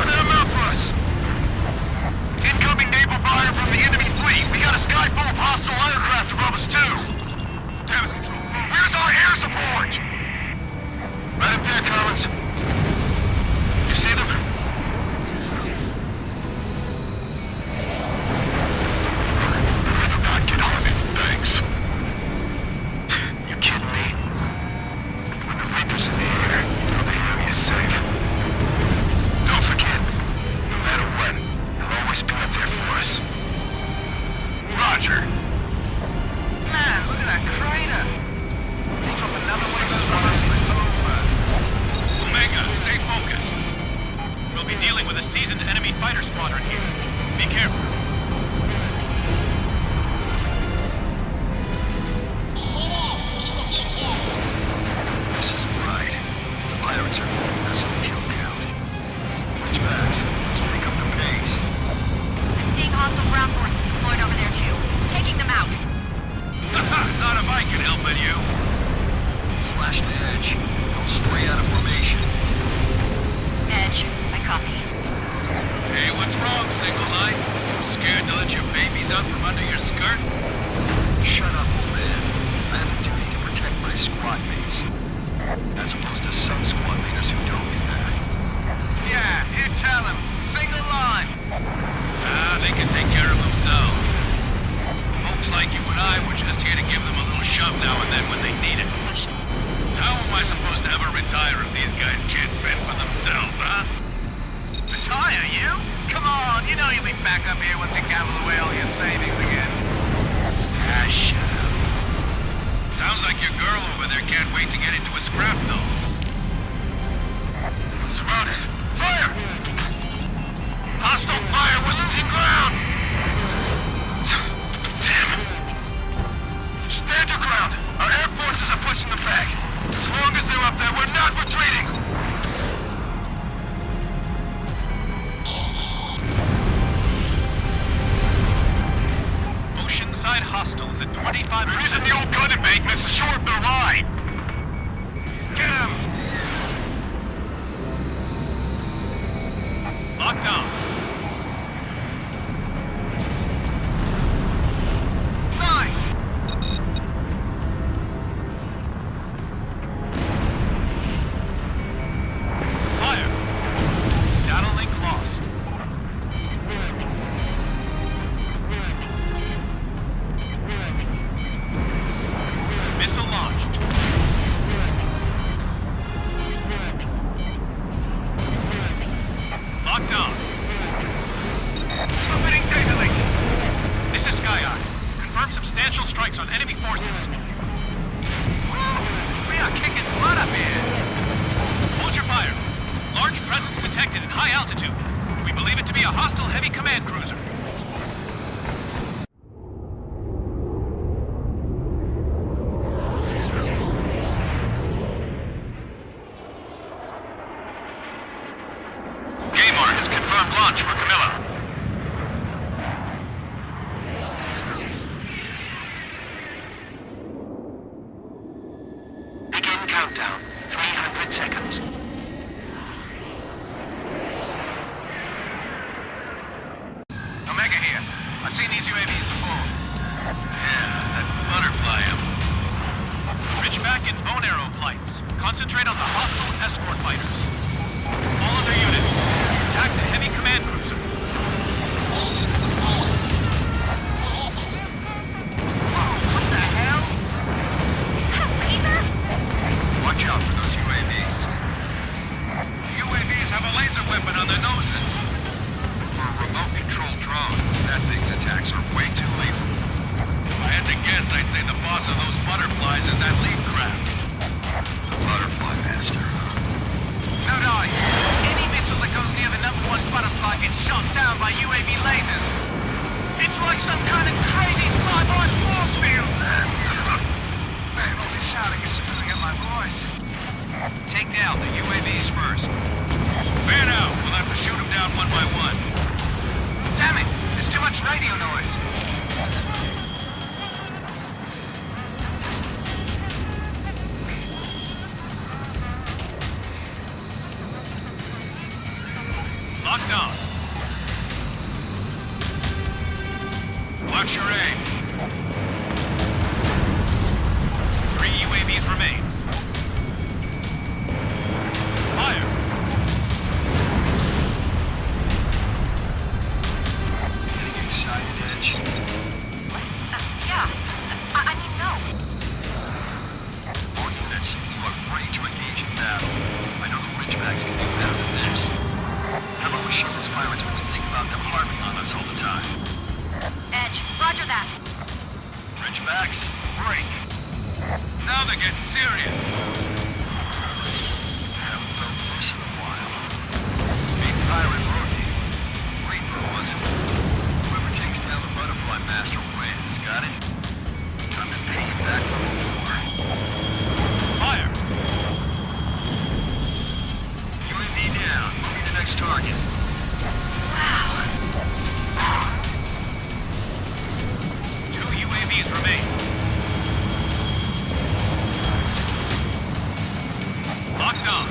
Clear them out for us. Incoming naval fire from the enemy fleet. We got a sky full of hostile aircraft above us, too. Damn it. Where's our air support? Right up there, Collins. You see them? Get on it. Thanks. You kidding me? When the Reaper's in the air, you know the area is safe. Don't forget, no matter what, he'll always be up there for us. Roger. Man, look at that crater. They drop another one of those on us, it's over. Omega, stay focused. We'll be dealing with a seasoned enemy fighter squadron here. Be careful. This isn't right. The pirates are moving us on kill count. Ridgebacks, let's pick up the pace. I'm seeing hostile ground forces deployed over there too. Taking them out. Not if I can help it, you. Slash to edge. Go straight out of formation. Edge, I copy. Hey, what's wrong, single line? Too scared? You know you'll be back up here once you gamble away all your savings again. Ah, shut up. Sounds like your girl over there can't wait to get into a scrap, though. I'm surrounded. Fire! Hostile fire! We're losing ground! Damn it! Stand your ground! Our air forces are pushing them back. As long as they're up there, we're not retreating! Oceanside hostiles at 25%. They're using the old gun embankments to shore up their line! Get him! Locked on. Nice! Fire. Data link lost. Missile launched. Locked on. Opening data link! This is Sky Eye. Confirm substantial strikes on enemy forces. Woo! We are kicking butt up here! Hold your fire. Large presence detected at high altitude. We believe it to be a hostile heavy command cruiser. Gaymar has confirmed launch for Camilla. Begin countdown. 300 seconds. Omega here. I've seen these UAVs before. Yeah, that butterfly up. Ridgeback and bone arrow flights. Concentrate on the hostile escort fighters. All other units, attack the heavy command cruiser. What the hell? Laser? Watch out for those UAVs. UAVs have a laser weapon on their noses. For a remote-controlled drone, that thing's attacks are way too lethal. If I had to guess, I'd say the boss of those butterflies is that lead craft. The Butterfly Master. No dice. Any missile that goes near the #1 butterfly gets shot down by UAV lasers. It's like some kind of crazy sci-fi force field. Man, all this shouting is screwing up my voice. Take down the UAVs first. Fan out. We'll have to shoot them down one by one. Damn it! There's too much radio noise. Locked on. Watch your aim. 3 UAVs remain. Fire. Getting excited, Edge. Yeah. I mean, no. All units, you are free to engage in battle. I know the Ridgebacks can do better than this. How about we show those pirates what we think about them harping on us all the time? Edge, roger that. Ridgebacks, break. Now they're getting serious. Haven't felt this in a while. Big pirate rookie. Reaper, was it? Whoever takes down the Butterfly Master wins, got it? Time to pay him back for before. Fire. UAV down. Moving to next target. Wow. 2 UAVs remain. Locked on.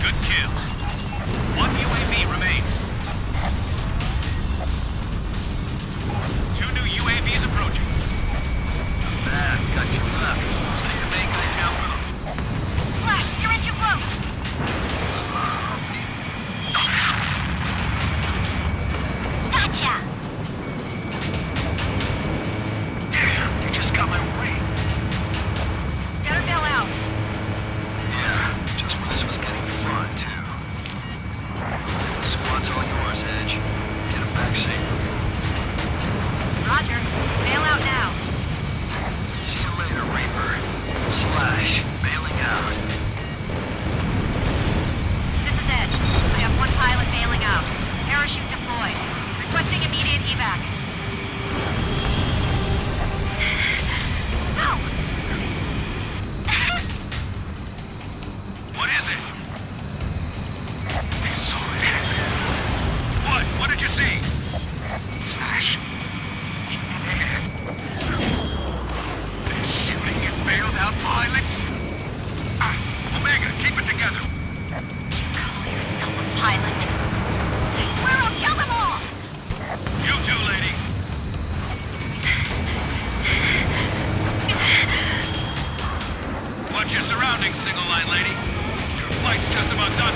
Good kill. 1 UAV remains. 2 new UAVs approaching. Bad. Got 2 left. Let's take the main guy down with him. Flash, you're in too close. Gotcha. Slash. Bailing out. This is Edge. I have one pilot bailing out. Parachute deployed. Requesting immediate evac. No! What is it? I saw it. What? What did you see? Slash. In midair. They're shooting at bailed out pilots. Omega, keep it together. You call yourself a pilot? I swear I'll kill them all! You too, lady. Watch your surroundings, single line lady. Your flight's just about done.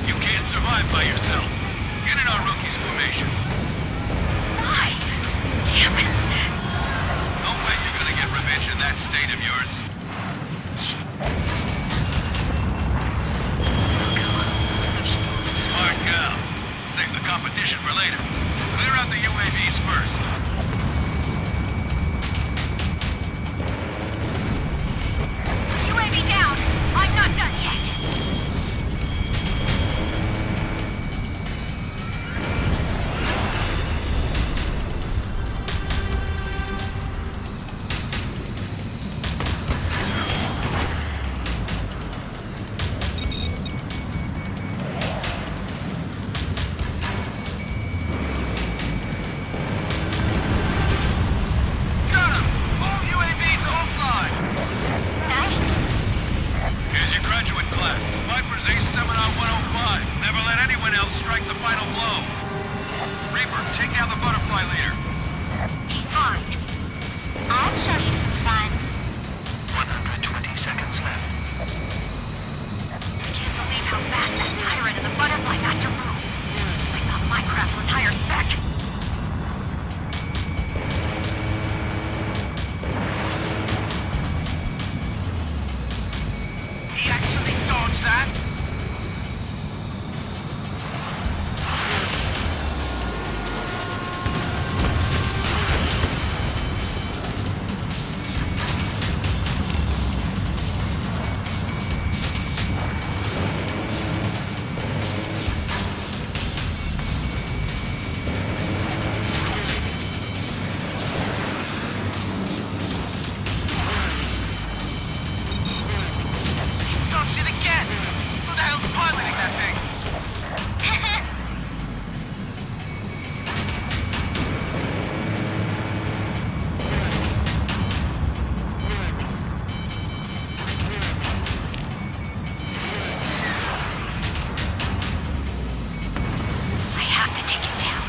You can't survive by yourself. Get in our rookies formation. Why? Damn it! No way you're gonna get revenge in that state of yours. Smart gal. Save the competition for later. Clear out the UAVs first. UAV down! I'm not done yet! Got him! All UAVs offline! Nice! Here's your graduate class. Viper's Ace Seminar 105. Never let anyone else strike the final blow. Reaper, take down the butterfly leader. He's fine. I'll show you some fun. 120 seconds left. I can't believe how fast that pirate and the butterfly master move. I thought my craft was higher spec. He actually dodged that? Dodged it again! Who the hell's piloting that thing? I have to take it down.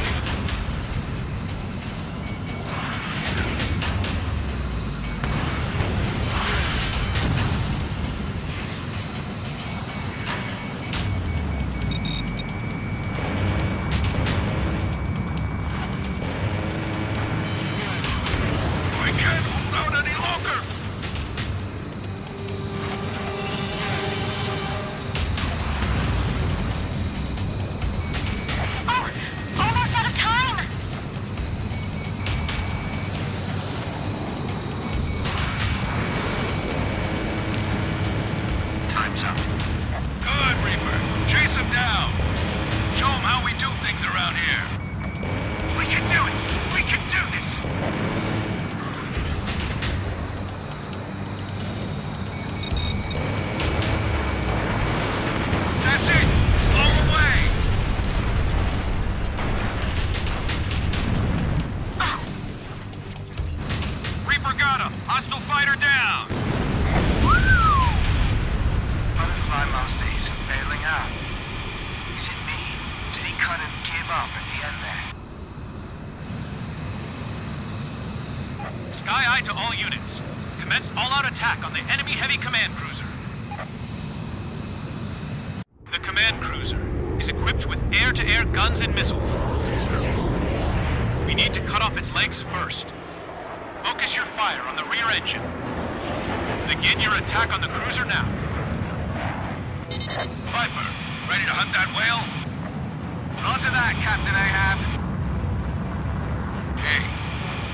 We can't hold out any longer. Oh! Almost out of time! Time's up. Good, Reaper. Chase him down. Show him how we do things around here. We can do it! We can do this! That's it. Blow away. Reaper got him. Hostile fighter down. Butterfly Master isn't bailing out. Is it me? Did he kind of give up at the end there? Sky Eye to all units. Commence all-out attack on the enemy heavy command cruiser. The command cruiser is equipped with air-to-air guns and missiles. We need to cut off its legs first. Focus your fire on the rear engine. Begin your attack on the cruiser now. Viper, ready to hunt that whale? Roger that, Captain Ahab. Hey,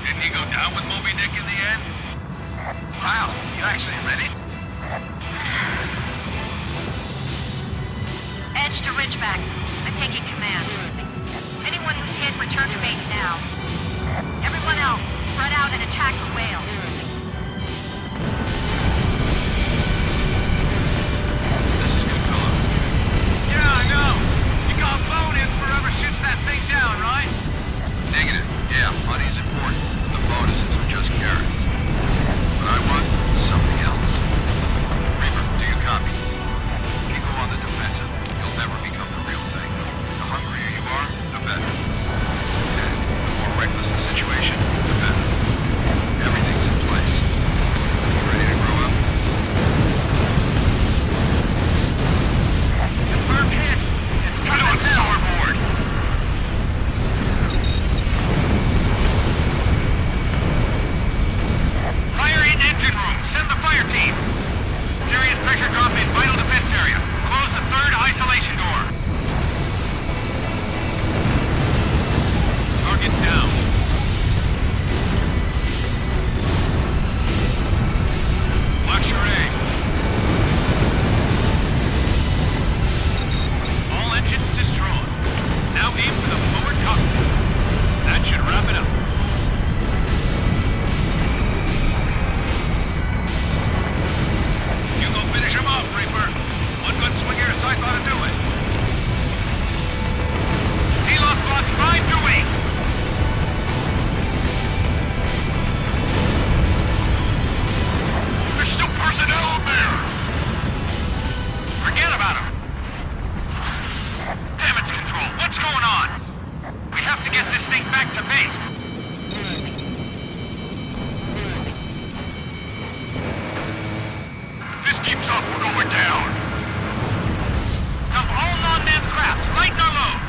didn't he go down with Moby Dick in the end? Wow, you Taxi, ready? Edge to Ridgebacks. I'm taking command. Anyone who's hit, return to base now. Everyone else, spread out and attack the whale. This is good, fellow. Yeah, I know. You got a bonus for whoever shoots that thing down, right? Negative. Yeah, money's important. The bonuses are just carrots. What I want is something else. Reaper, do you copy? If you go on the defensive, you'll never become the real thing. The hungrier you are, the better. And the more reckless the situation, the better. Everything's in place. You ready to grow up? Confirmed hit. It's Put time on to sell. starboard! Fire in engine room. Send the fire team. Serious pressure drop in vital defense area. Close the third isolation door. Target down. Watch your aim. All engines destroyed. Now aim for the forward cockpit. That should wrap it up. You go finish him off, Reaper. One good swing of your scythe ought to do it. Sealock blocks 5 to 8. There's still personnel up there! Forget about him. Damage control, what's going on? We have to get this thing back to base. If this keeps up, we're going down! Dump all non-manned craft, lighten our load.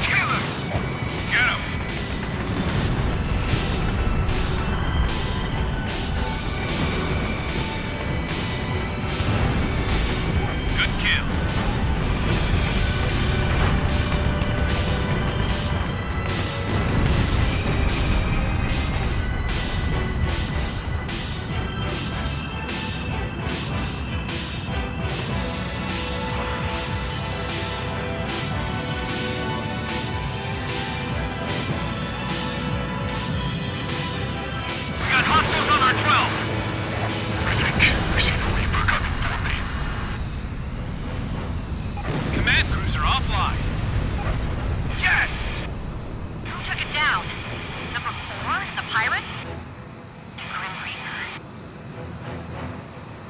Kill him! Get him! Good kill. We got hostiles on our 12. I think I see the Reaper coming for me. Command cruiser offline. Yes! Who took it down? Number 4? The pirates? The Grim Reaper.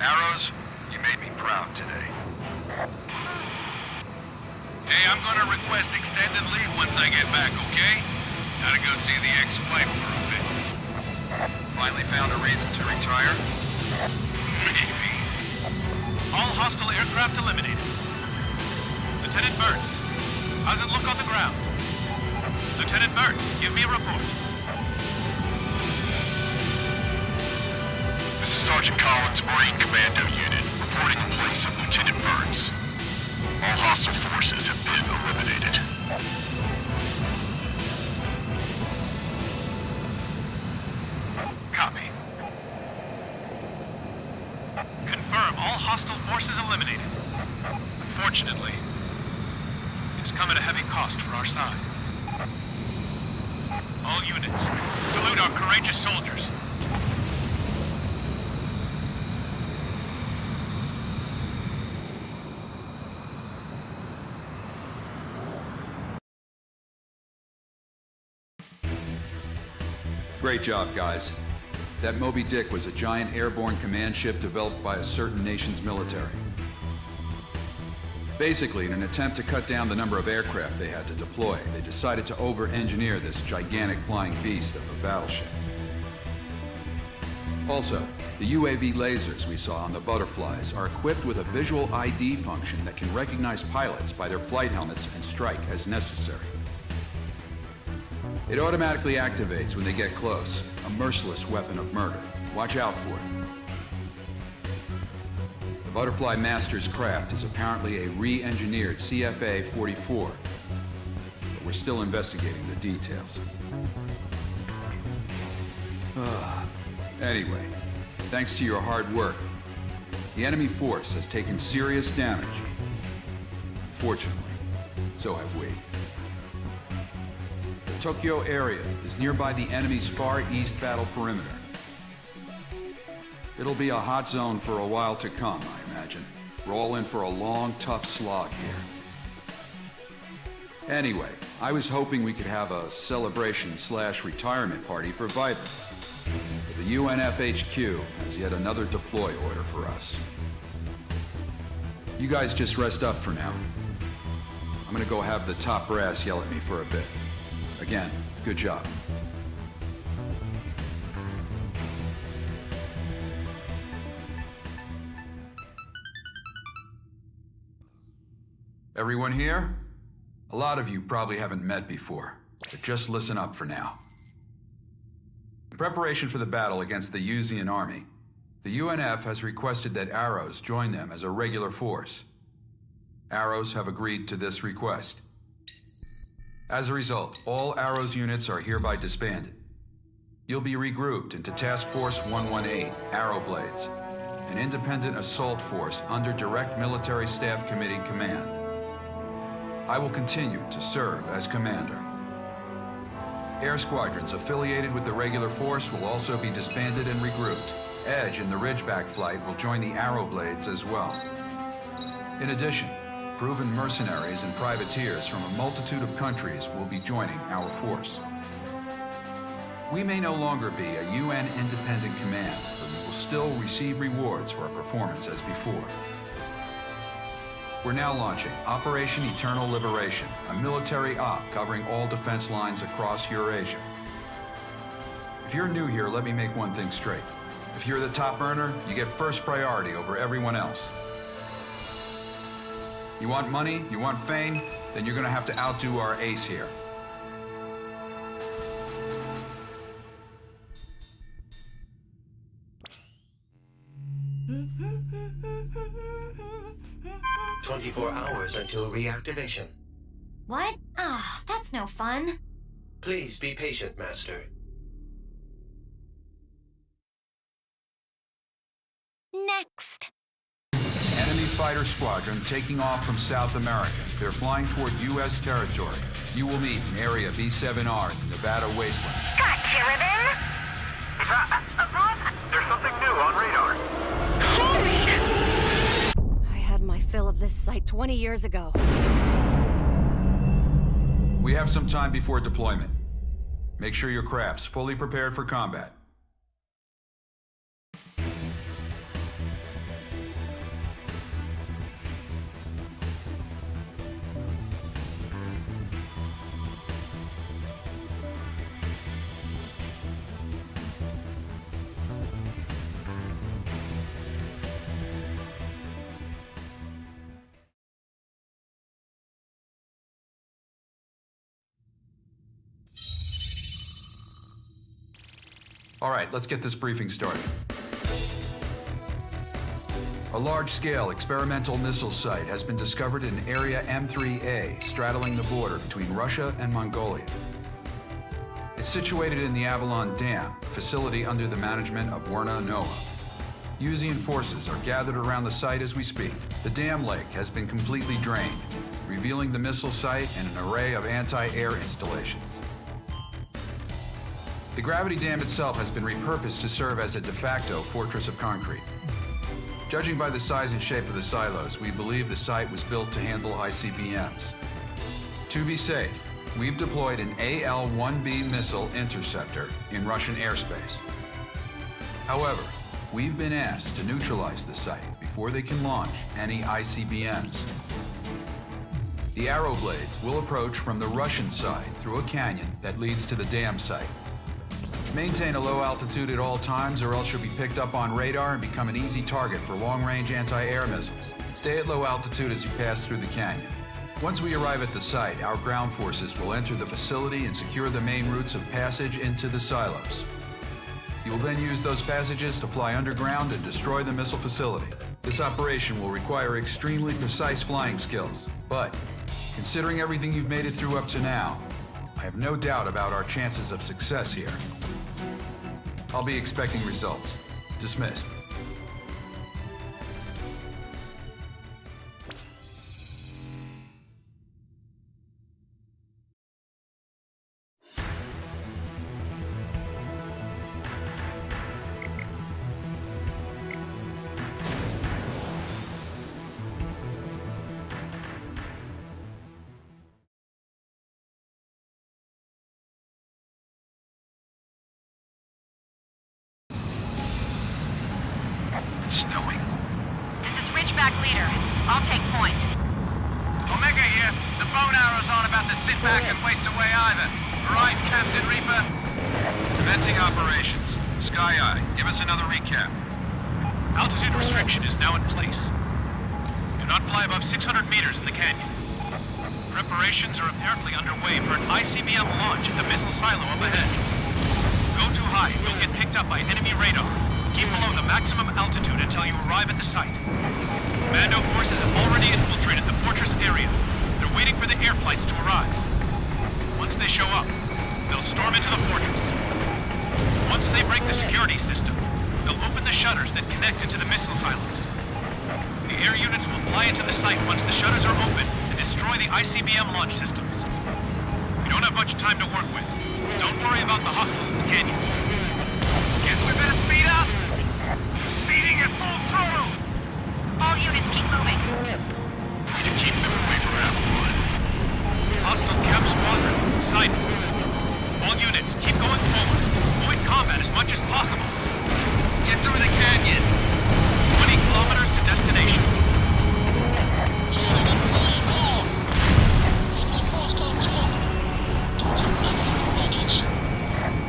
Arrows, you made me proud today. Hey, I'm gonna request extended leave once I get back, okay? Gotta go see the ex-wife for a bit. Finally found a reason to retire? Maybe. All hostile aircraft eliminated. Lieutenant Mertz, how's it look on the ground? Lieutenant Mertz, give me a report. This is Sergeant Collins, Marine Commando Unit, reporting in place of Lieutenant Burns. All hostile forces have been eliminated. Copy. Confirm all hostile forces eliminated. Unfortunately, it's come at a heavy cost for our side. All units, salute our courageous soldiers. Great job, guys. That Moby Dick was a giant airborne command ship developed by a certain nation's military. Basically, in an attempt to cut down the number of aircraft they had to deploy, they decided to over-engineer this gigantic flying beast of a battleship. Also, the UAV lasers we saw on the butterflies are equipped with a visual ID function that can recognize pilots by their flight helmets and strike as necessary. It automatically activates when they get close, a merciless weapon of murder. Watch out for it. Butterfly Master's craft is apparently a re-engineered CFA-44, but we're still investigating the details. Anyway, thanks to your hard work, the enemy force has taken serious damage. Fortunately, so have we. The Tokyo area is nearby the enemy's far east battle perimeter. It'll be a hot zone for a while to come, I imagine. We're all in for a long, tough slog here. Anyway, I was hoping we could have a celebration/retirement party for Viper. But the UNFHQ has yet another deploy order for us. You guys just rest up for now. I'm gonna go have the top brass yell at me for a bit. Again, good job. Everyone here? A lot of you probably haven't met before, but just listen up for now. In preparation for the battle against the Yuzian army, the UNF has requested that Arrows join them as a regular force. Arrows have agreed to this request. As a result, all Arrows units are hereby disbanded. You'll be regrouped into Task Force 118, Arrowblades, an independent assault force under Direct Military Staff Committee command. I will continue to serve as commander. Air squadrons affiliated with the regular force will also be disbanded and regrouped. Edge and the Ridgeback flight will join the Arrowblades as well. In addition, proven mercenaries and privateers from a multitude of countries will be joining our force. We may no longer be a UN independent command, but we will still receive rewards for our performance as before. We're now launching Operation Eternal Liberation, a military op covering all defense lines across Eurasia. If you're new here, let me make one thing straight. If you're the top earner, you get first priority over everyone else. You want money, you want fame, then you're gonna have to outdo our ace here. "24 hours until reactivation. What? Ah, that's no fun. Please be patient, Master. Next. Enemy fighter squadron taking off from South America. They're flying toward U.S. territory. You will meet in Area B7R in the Nevada wastelands. Got Kiridan? There's something new on radar. I had my fill of this site 20 years ago. We have some time before deployment. Make sure your craft's fully prepared for combat. All right, let's get this briefing started. A large-scale experimental missile site has been discovered in Area M3A, straddling the border between Russia and Mongolia. It's situated in the Avalon Dam, a facility under the management of Werna Noah. Yuzian forces are gathered around the site as we speak. The dam lake has been completely drained, revealing the missile site and an array of anti-air installations. The gravity dam itself has been repurposed to serve as a de facto fortress of concrete. Judging by the size and shape of the silos, we believe the site was built to handle ICBMs. To be safe, we've deployed an AL-1B missile interceptor in Russian airspace. However, we've been asked to neutralize the site before they can launch any ICBMs. The Arrowblades will approach from the Russian side through a canyon that leads to the dam site. Maintain a low altitude at all times, or else you'll be picked up on radar and become an easy target for long-range anti-air missiles. Stay at low altitude as you pass through the canyon. Once we arrive at the site, our ground forces will enter the facility and secure the main routes of passage into the silos. You'll then use those passages to fly underground and destroy the missile facility. This operation will require extremely precise flying skills, but considering everything you've made it through up to now, I have no doubt about our chances of success here. I'll be expecting results. Dismissed. It's snowing. This is Ridgeback Leader. I'll take point. Omega here. The bone arrows aren't about to sit back and waste away either. Right, Captain Reaper? Commencing operations. Sky Eye, give us another recap. Altitude restriction is now in place. Do not fly above 600 meters in the canyon. Preparations are apparently underway for an ICBM launch at the missile silo up ahead. Go too high, you'll get picked up by enemy radar. Keep below the maximum altitude until you arrive at the site. Commando forces have already infiltrated the fortress area. They're waiting for the air flights to arrive. Once they show up, they'll storm into the fortress. Once they break the security system, they'll open the shutters that connect into the missile silos. The air units will fly into the site once the shutters are open and destroy the ICBM launch systems. We don't have much time to work with. Don't worry about the hostiles in the canyon. Guess we better speed up. Proceeding at full throttle. All units keep moving. Way to keep them away from Avalon. Hostile Cap Squadron, sighted. All units, keep going forward. Avoid combat as much as possible. Get through the canyon. 20 kilometers to destination.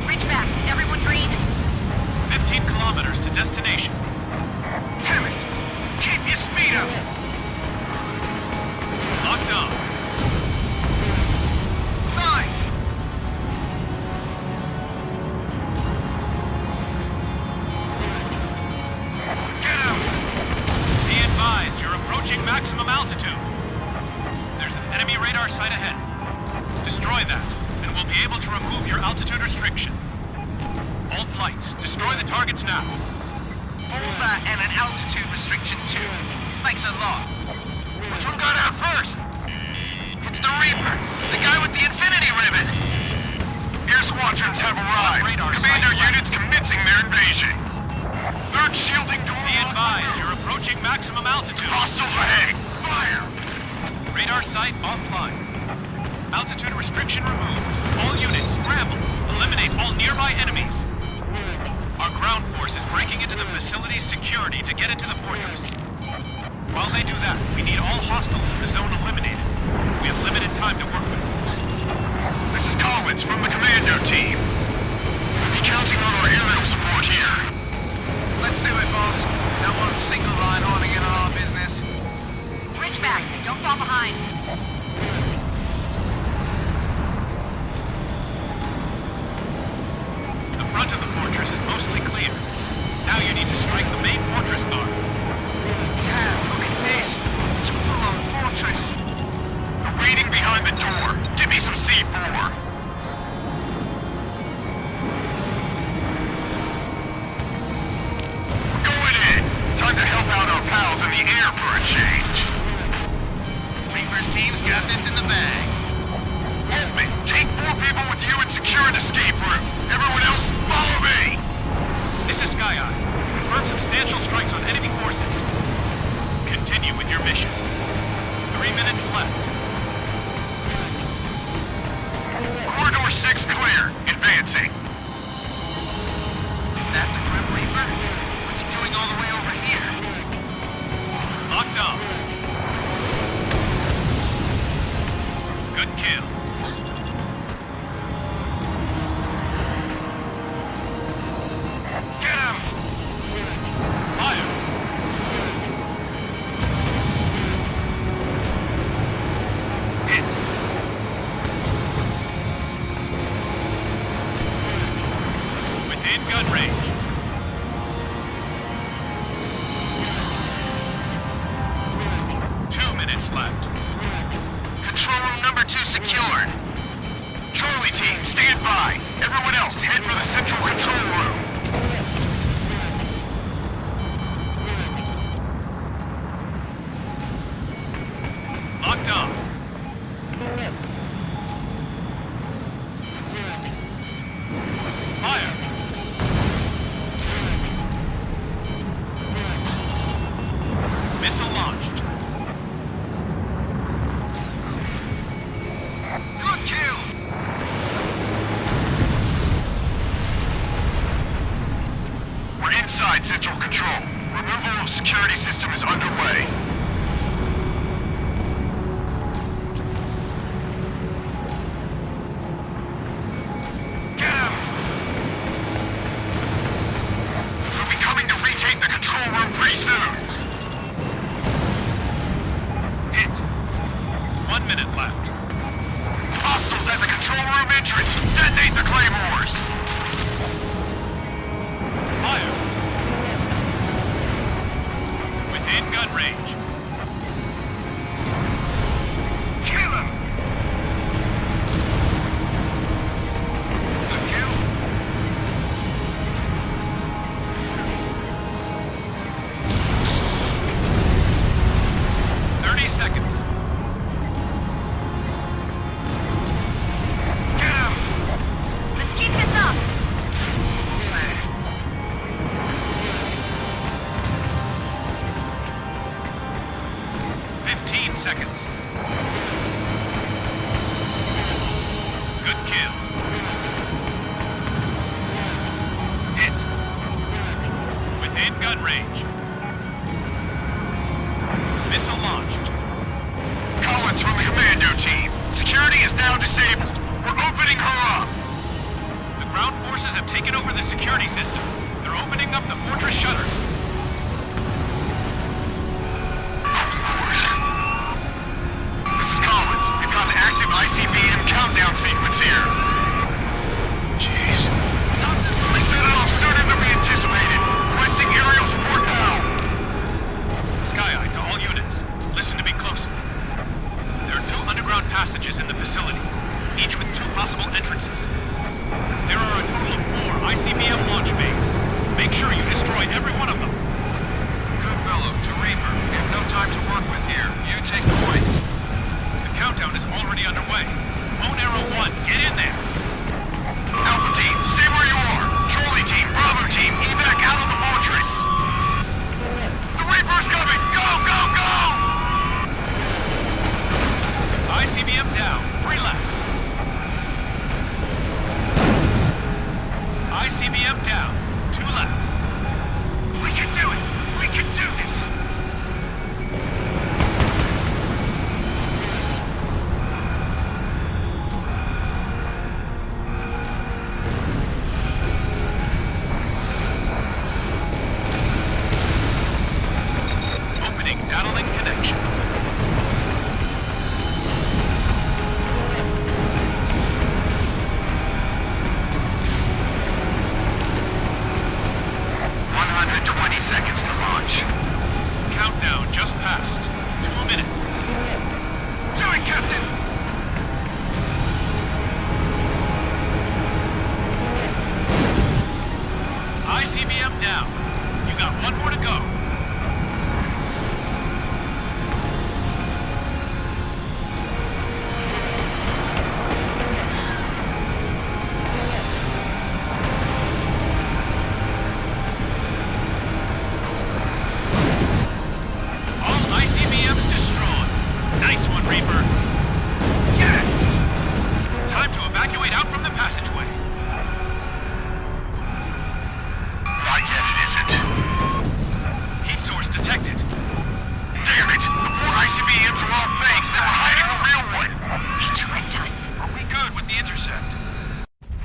Ridgeback, is everyone green? 15 kilometers to destination. Damn it. Keep your speed up. Locked on. Nice. Get out. Be advised, you're approaching maximum altitude. There's an enemy radar site ahead. Destroy that, and we'll be able to remove your altitude restriction. All flights, destroy the targets now. All that and an altitude restriction too. Thanks a lot. Which one got out first? It's the Reaper, the guy with the infinity ribbon. Air squadrons have arrived. Radar Commander site units commencing their invasion. Third shielding door. Be advised, you're approaching maximum altitude. Hostiles ahead. Fire! Radar site offline. Altitude restriction removed. All units, scramble. Eliminate all nearby enemies. Our ground force is breaking into the facility's security to get into the fortress. While they do that, we need all hostiles in the zone eliminated. We have limited time to work with. This is Collins from the commando team. We'll be counting on our aerial support here. Let's do it, boss. No more single line holding in on our business. Ridgeback, don't fall behind. The front of the fortress is mostly clear. Now you need to strike the main fortress guard. Damn, look at this. It's a full-on fortress. They're waiting behind the door. Give me some C4. We're going in. Time to help out our pals in the air for a change. Reaper's team's got this in the bag. Altman, take 4 people with you and secure an escape route. Everyone else, follow me. This is Sky Eye. Confirm substantial strikes on enemy forces. Continue with your mission. 3 minutes left. Corridor 6 clear. Advancing. Is that the Grim Reaper? What's he doing all the way over here? Locked on. Good kill. Get him! Fire. Hit. Within gun range. secured. Charlie team, stand by. Everyone else, head for the central control room. Locked on. Fire. Missile launched. Good kill. We're inside central control. Removal of security system is underway. Get him! We'll be coming to retake the control room pretty soon. Hit. 1 minute left. Hostiles at the control room entrance. Detonate the claymores. Fire. Within gun range. Kill him! Good kill. Seconds. Get him! Let's keep this up. Say. 15 seconds. Good kill. Hit. Within gun range. Missile launched. Collins from the commando team. Security is now disabled. We're opening her up. The ground forces have taken over the security system. They're opening up the fortress shutters. This is Collins. We've got an active ICBM countdown sequence here. Jeez. We set it off sooner than we anticipated. Requesting aerial support now. Sky Eye to all units. Listen to me closely. There are 2 underground passages in the facility, each with 2 possible entrances. There are a total of 4 ICBM launch bays. Make sure you destroy every one of them. Good fellow, to Reaper. We have no time to work with here. You take point. The countdown is already underway. Bone Arrow 1, get in there. Alpha team, stay where you are. Charlie team, Bravo team, evac out of the fortress. The Reaper's coming. Go, go, go! ICBM down, 3 left. ICBM down, 2 left. We can do it. We can do this. Opening data link connection. Seconds to launch. Countdown just passed. 2 minutes. Do it, Captain! ICBM down. You got 1 more to go. ICBM's destroyed. Nice one, Reaper. Yes! Time to evacuate out from the passageway. Not yet, it isn't. Heat source detected. Damn it! The 4 ICBMs were all fakes. They were hiding the real one. He tricked us. Are we good with the intercept?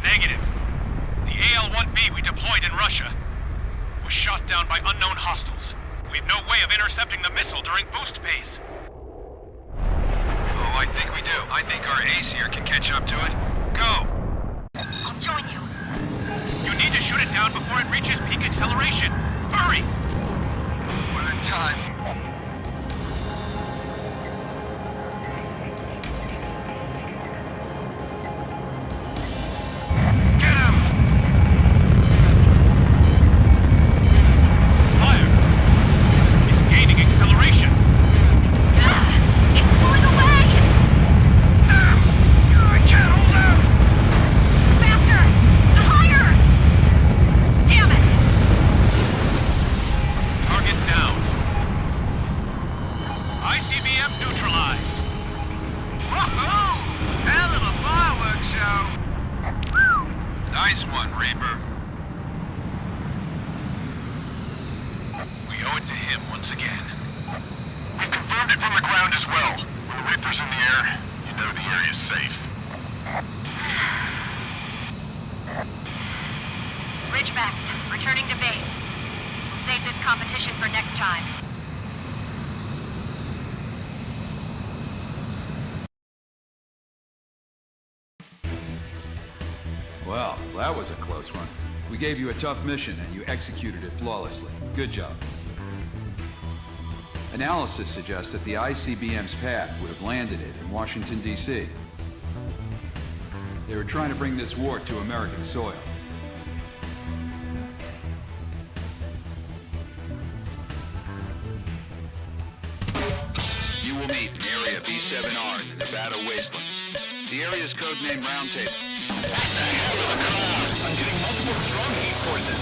Negative. The AL-1B we deployed in Russia was shot down by unknown hostiles. We've no way of intercepting the missile during boost phase. Oh, I think we do. I think our ace here can catch up to it. Go! I'll join you. You need to shoot it down before it reaches peak acceleration. Hurry! We're in time. Nice one, Reaper. We owe it to him once again. We've confirmed it from the ground as well. When the Reaper's in the air, you know the area's safe. Ridgebacks, returning to base. We'll save this competition for next time. Well, that was a close one. We gave you a tough mission and you executed it flawlessly. Good job. Analysis suggests that the ICBM's path would have landed it in Washington, D.C. They were trying to bring this war to American soil. You will meet in Area B7R in the Nevada Wastelands. The area's codenamed Roundtable. That's a hell of a crowd! I'm getting multiple strong heat forces.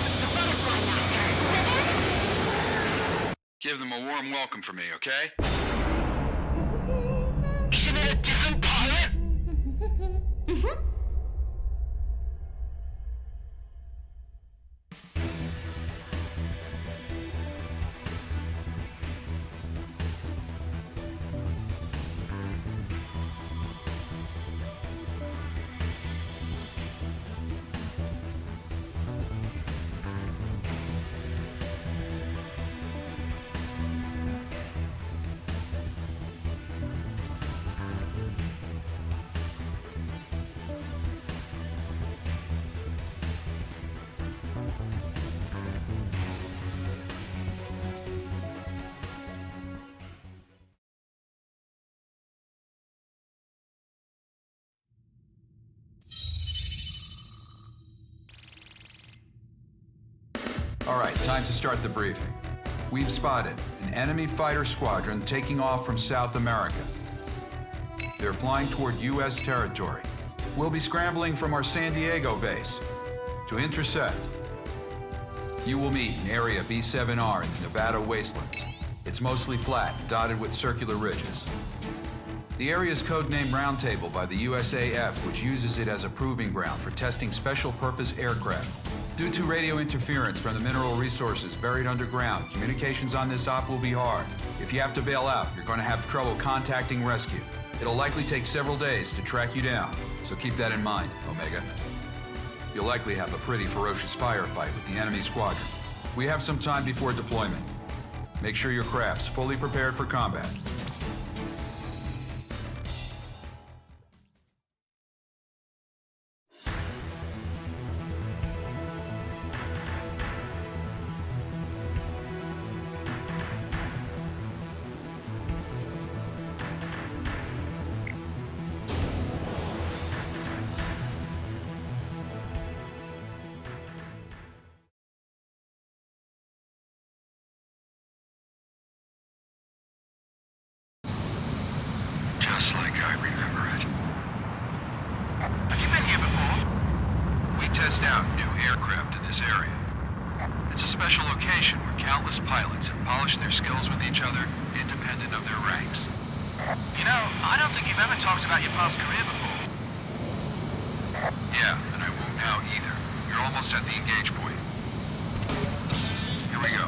Give them a warm welcome for me, okay? Isn't it a different pilot? All right, time to start the briefing. We've spotted an enemy fighter squadron taking off from South America. They're flying toward U.S. territory. We'll be scrambling from our San Diego base to intercept. You will meet in Area B7R in the Nevada Wastelands. It's mostly flat, dotted with circular ridges. The area is codenamed Roundtable by the USAF, which uses it as a proving ground for testing special-purpose aircraft. Due to radio interference from the mineral resources buried underground, communications on this op will be hard. If you have to bail out, you're going to have trouble contacting rescue. It'll likely take several days to track you down, so keep that in mind, Omega. You'll likely have a pretty ferocious firefight with the enemy squadron. We have some time before deployment. Make sure your craft's fully prepared for combat. Just like I remember it. Have you been here before? We test out new aircraft in this area. It's a special location where countless pilots have polished their skills with each other, independent of their ranks. You know, I don't think you've ever talked about your past career before. Yeah, and I won't now either. You're almost at the engage point. Here we go.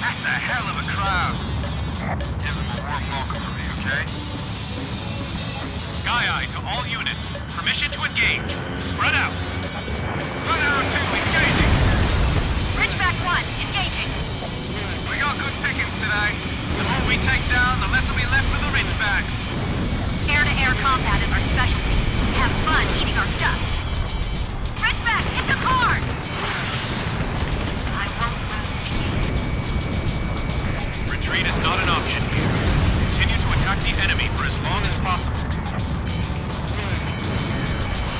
That's a hell of a crowd. Give them a warm welcome for me, okay? Sky Eye to all units. Permission to engage. Spread out. Gun Arrow 2 engaging. Ridgeback 1, engaging. We got good pickings today. The more we take down, the less will be left for the Ridgebacks. Air-to-air combat is our specialty. Have fun eating our dust. Ridgeback, hit the car! I won't lose to you. Retreat is not an option here. Continue to attack the enemy for as long as possible.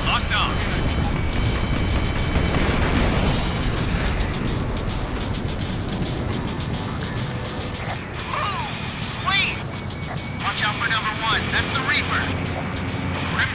Locked on. Ooh, sweet! Watch out for number 1. That's the Reaper. Grim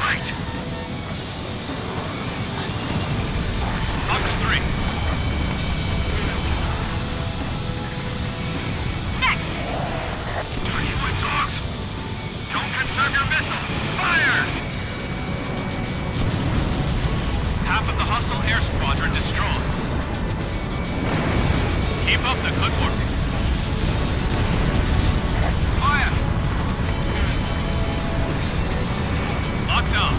sight! Fox 3. Next! Dirty foot dogs! Don't conserve your missiles! Fire! Half of the hostile air squadron destroyed. Keep up the good work. Fire! Locked on.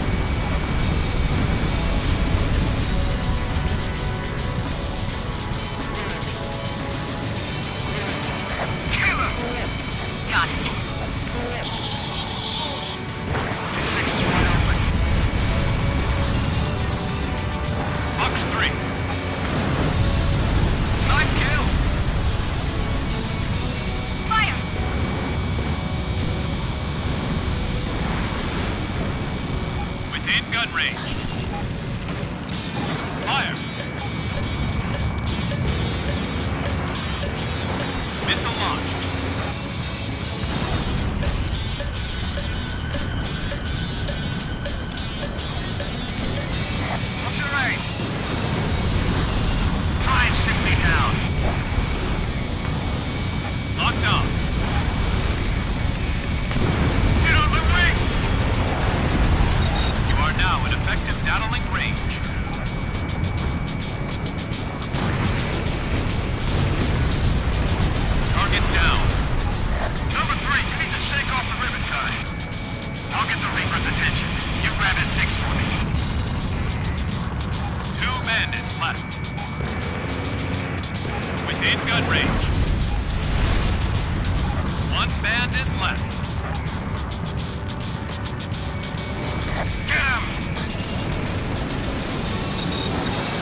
Kill him! Got it. 6 is wide open. Fox 3. Nice kill! Fire! Within gun range. Fire. Missile launched. What's your aim? Try and shoot me down. Locked on. Get on my way! You are now in effective data link range. Target down. Number 3, you need to shake off the ribbon guy. I'll get the Reaper's attention. You grab his 6 for me. 2 bandits left. Within gun range. 1 bandit left. Get him!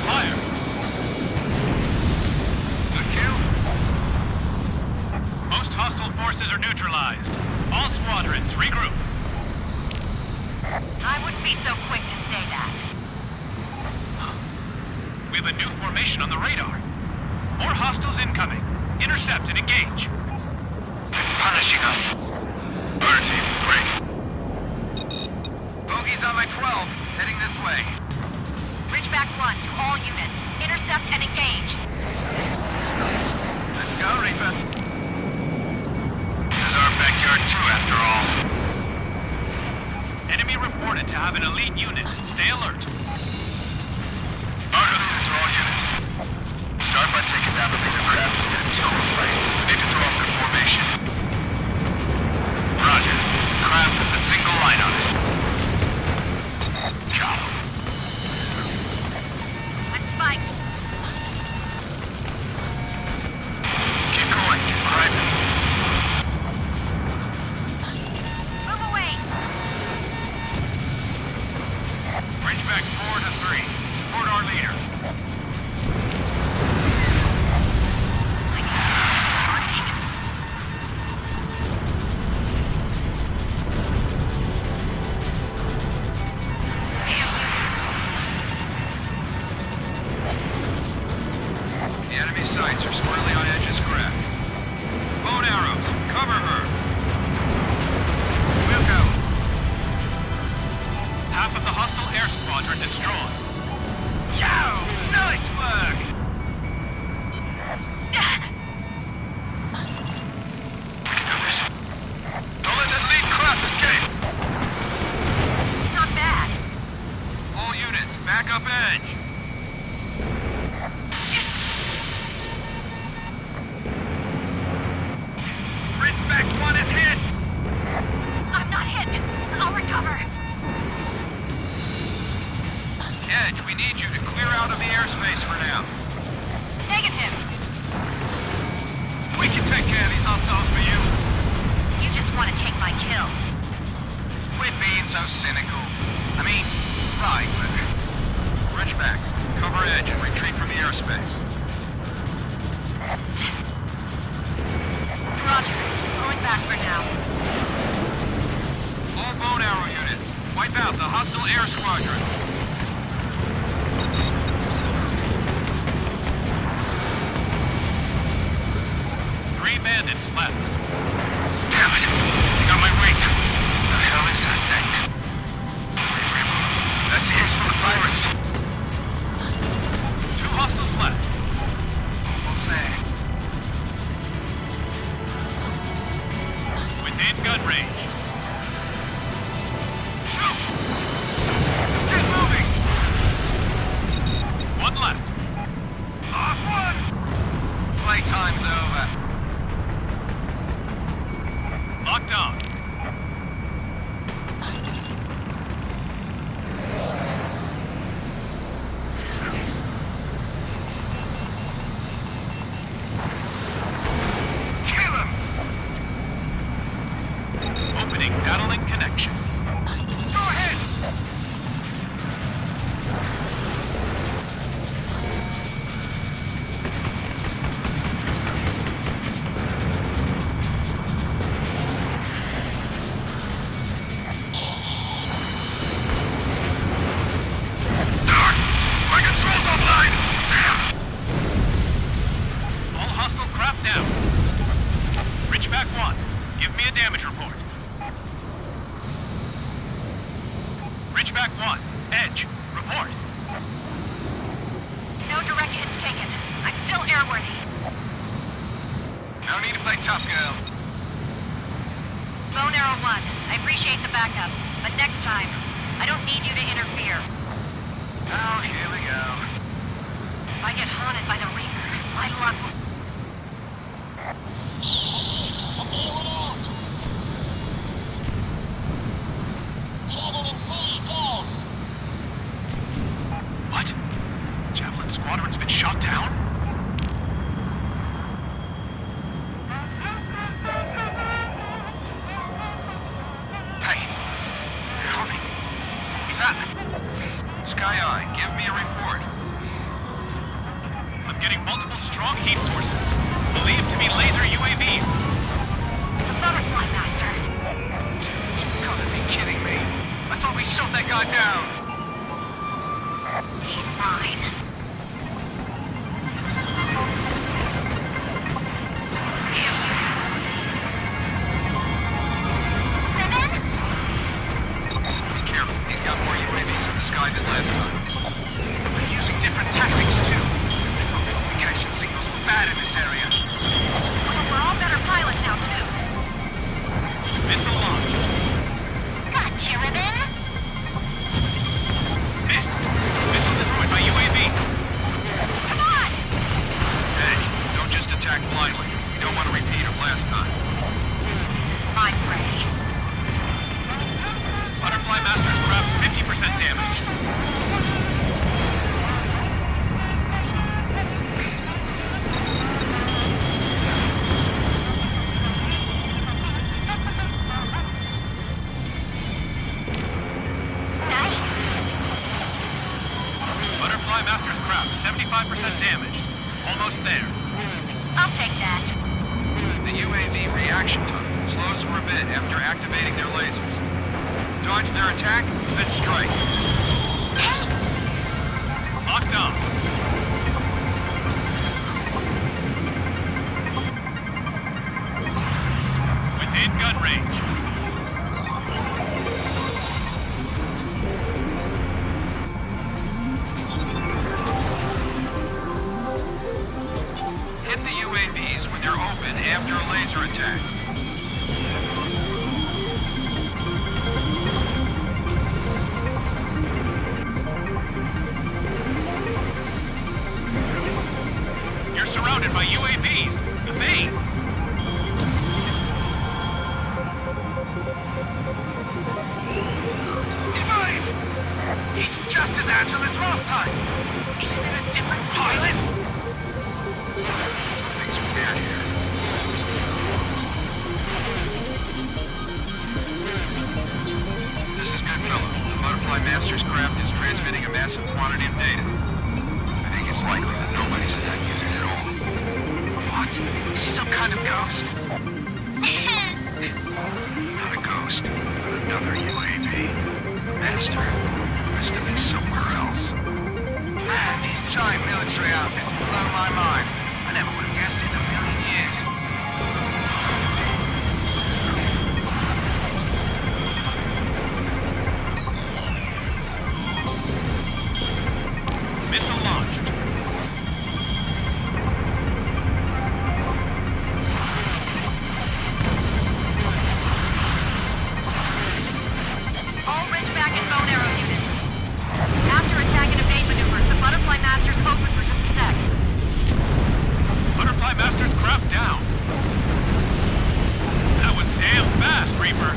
Fire. Good kill. Most hostile forces are neutralized. All squadrons regroup. I wouldn't be so quick to say that. We have a new formation on the radar. More hostiles incoming. Intercept and engage. Punishing us. Our team, break. Bogey's on my 12, heading this way. Ridgeback 1 to all units. Intercept and engage. Let's go, Reaper. This is our backyard too, after all. Enemy reported to have an elite unit. Stay alert. Order leader to all units. Start by taking down the leader craft and enemy's core flight. Need to throw off their formation. Roger. Craft with a single line on it. Got him. I'm spiked. Keep going. Get behind them. Move away. Ridgeback 4 to 3. Support our leader. The enemy sights are squarely on Edge's craft. Bone arrows, cover her. We'll go. Half of the hostile air squadron destroyed. Yo! Nice work! Don't let that lead craft escape! Not bad. All units, back up Edge. Ridgeback 1 is hit! I'm not hit. I'll recover. Edge, we need you to clear out of the airspace for now. Negative. We can take care of these hostiles for you. You just want to take my kills. Quit being so cynical. I mean, right, but... Ridgebacks, cover Edge and retreat from the airspace. Roger. Pulling back for now. All bone arrow units, wipe out the hostile air squadron. 3 bandits left. Damn it! You got my ring. The hell is that thing? Within gun range. Shoot! Get moving! One left. Last one! Playtime's over. Locked on. Kill him! Opening data link connection. Go ahead! Dark! My controls online! Damn! All hostile craft down. Ridgeback 1, give me a damage report. Ridgeback 1, Edge, report. No direct hits taken. I'm still airworthy. No need to play tough, girl. Bone Arrow 1, I appreciate the backup, but next time, I don't need you to interfere. Oh, here we go. If I get haunted by the Reaper, my luck will... What? Javelin Squadron's been shot down? Hey, homie. Is that... Sky Eye, give me a report. I'm getting multiple strong heat sources, believed to be laser UAVs. The Butterfly Master. You gotta be kidding me. I thought we shot that guy down. He's mine. Damn you. Ribbon? Be careful, he's got more UAVs in the sky than last time. We're using different tactics, too. Communication signals were bad in this area. Well, we're all better pilots now, too. Missile launch. Gotcha, Ribbon. Missed. Missile destroyed by UAV. Come on! Hey, don't just attack blindly. We don't want to repeat of last time. This is my prey. Butterfly Master's craft 50% damage. Nice. Butterfly Master's craft 75% damaged. Almost there. I'll take that. The UAV reaction time slows for a bit after activating their lasers. Dodge their attack, then strike. Locked on. Within gun range. Hit the UAVs when they're open after a laser attack. You're surrounded by UAVs. Evade. He's mine! He's just as agile as last time. Isn't it a different pilot? Things weird here. This is Goodfellow. The Butterfly Master's craft is transmitting a massive quantity of data. I think it's likely that nobody's in that unit at all. What? Is he some kind of ghost? Not a ghost, but another UAV. Master must have been somewhere else. Man, these giant military outfits blow my mind. I never would have guessed it in a million years. Missile launched. Reaper.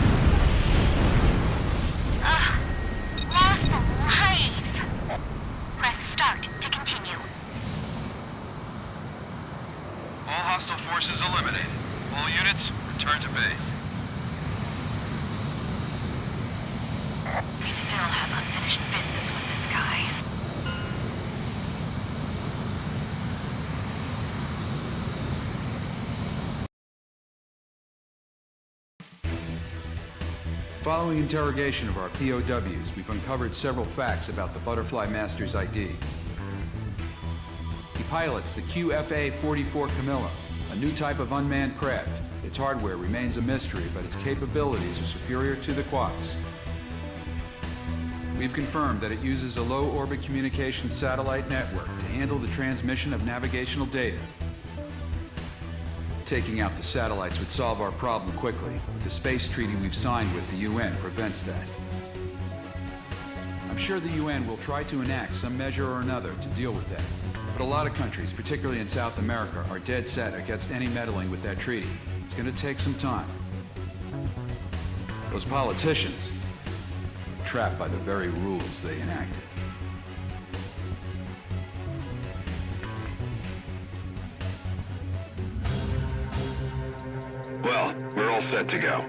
Lost a life. Press start to continue. All hostile forces eliminated. All units, return to base. We still have unfinished business with this guy. Following interrogation of our POWs, we've uncovered several facts about the Butterfly Master's ID. He pilots the QFA-44 Camilla, a new type of unmanned craft. Its hardware remains a mystery, but its capabilities are superior to the Quaks. We've confirmed that it uses a low-orbit communications satellite network to handle the transmission of navigational data. Taking out the satellites would solve our problem quickly. The space treaty we've signed with the UN prevents that. I'm sure the UN will try to enact some measure or another to deal with that. But a lot of countries, particularly in South America, are dead set against any meddling with that treaty. It's going to take some time. Those politicians are trapped by the very rules they enacted. Well, we're all set to go.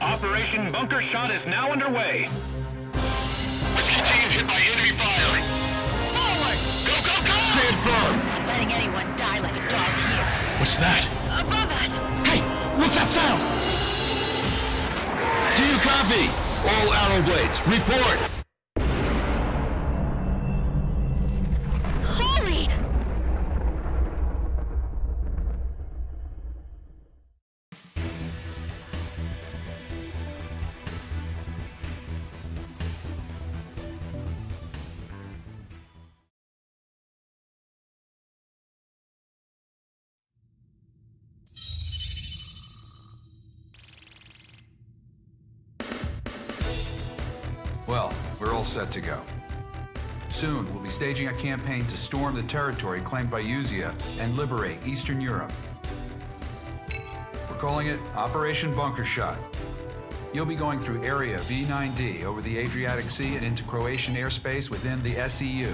Operation Bunker Shot is now underway. Whiskey team hit by enemy fire. Forward! Go, go, go! Stand firm! Not letting anyone die like a dog here. What's that? Above us! Hey, what's that sound? Do you copy? All arrow blades, report! Holy! Well, we're all set to go. Soon, we'll be staging a campaign to storm the territory claimed by Uzia and liberate Eastern Europe. We're calling it Operation Bunker Shot. You'll be going through Area V9D over the Adriatic Sea and into Croatian airspace within the SEU.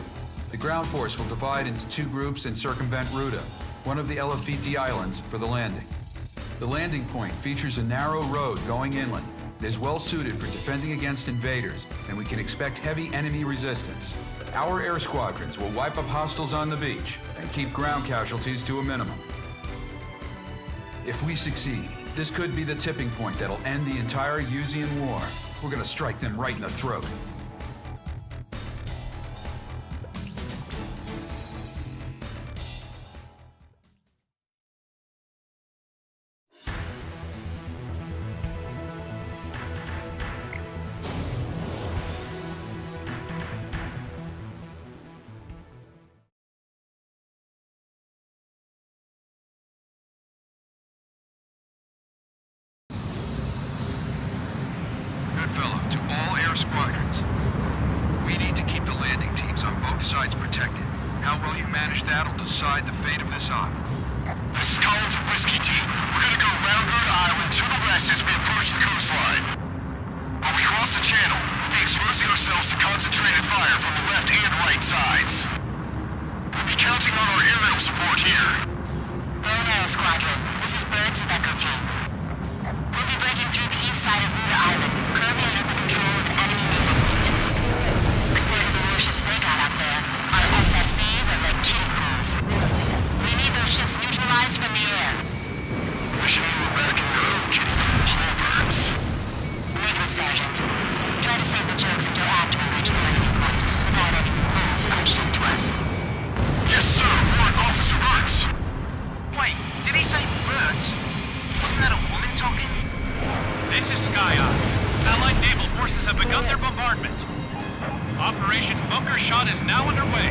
The ground force will divide into two groups and circumvent Ruta, one of the Elefiti Islands, for the landing. The landing point features a narrow road going inland. It is well suited for defending against invaders, and we can expect heavy enemy resistance. Our air squadrons will wipe up hostiles on the beach and keep ground casualties to a minimum. If we succeed, this could be the tipping point that'll end the entire Uzian war. We're gonna strike them right in the throat. Goodfellow, to all air squadrons. We need to keep the landing teams on both sides protected. How well you manage that will decide the fate of this op. This is Collins of Whiskey Team. We're gonna go round Rhode Island to the west as we approach the coastline. When we cross the channel, we'll be exposing ourselves to concentrated fire from the left and right sides. We'll be counting on our aerial support here. Meow Squadron, this is Birds of Echo Team. We'll be breaking through the east side of Ruta Island, curving under the control of the enemy naval fleet. Compared to the warships they got out there, our SSCs are like kiddie pools. We need those ships neutralized from the air. Wishing you were back in your own kitty little birds. Negative, Sergeant. Try to save the jokes until after we reach the landing point, without any holes punched into us. Yes, sir. Warrant Officer Birds. Wait, did he say birds? Wasn't that a woman talking? This is Sky Eye. Allied naval forces have begun their bombardment. Operation Bunker Shot is now underway.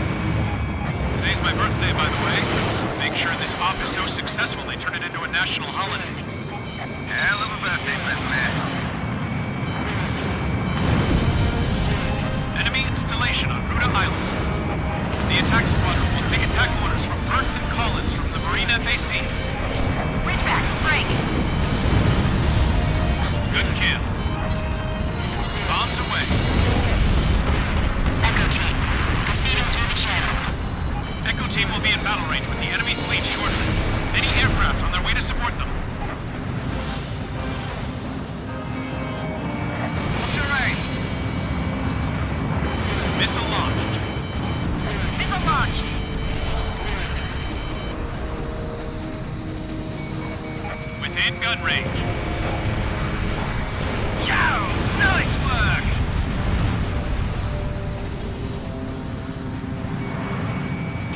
Today's my birthday, by the way, so make sure this op is so successful they turn it into a national holiday. Hell of a birthday present there. Enemy installation on Ruta Island. The attack squadron will take attack orders from Burns and Collins from the Marine FAC. Ridgeback, break. Good Good kill. Bombs away. Echo Team, proceeding through the channel. Echo Team will be in battle range with the enemy fleet shortly. Any aircraft on their way to support them. What's your aim? Missile launched. Missile launched. Within gun range. Yo! Nice work!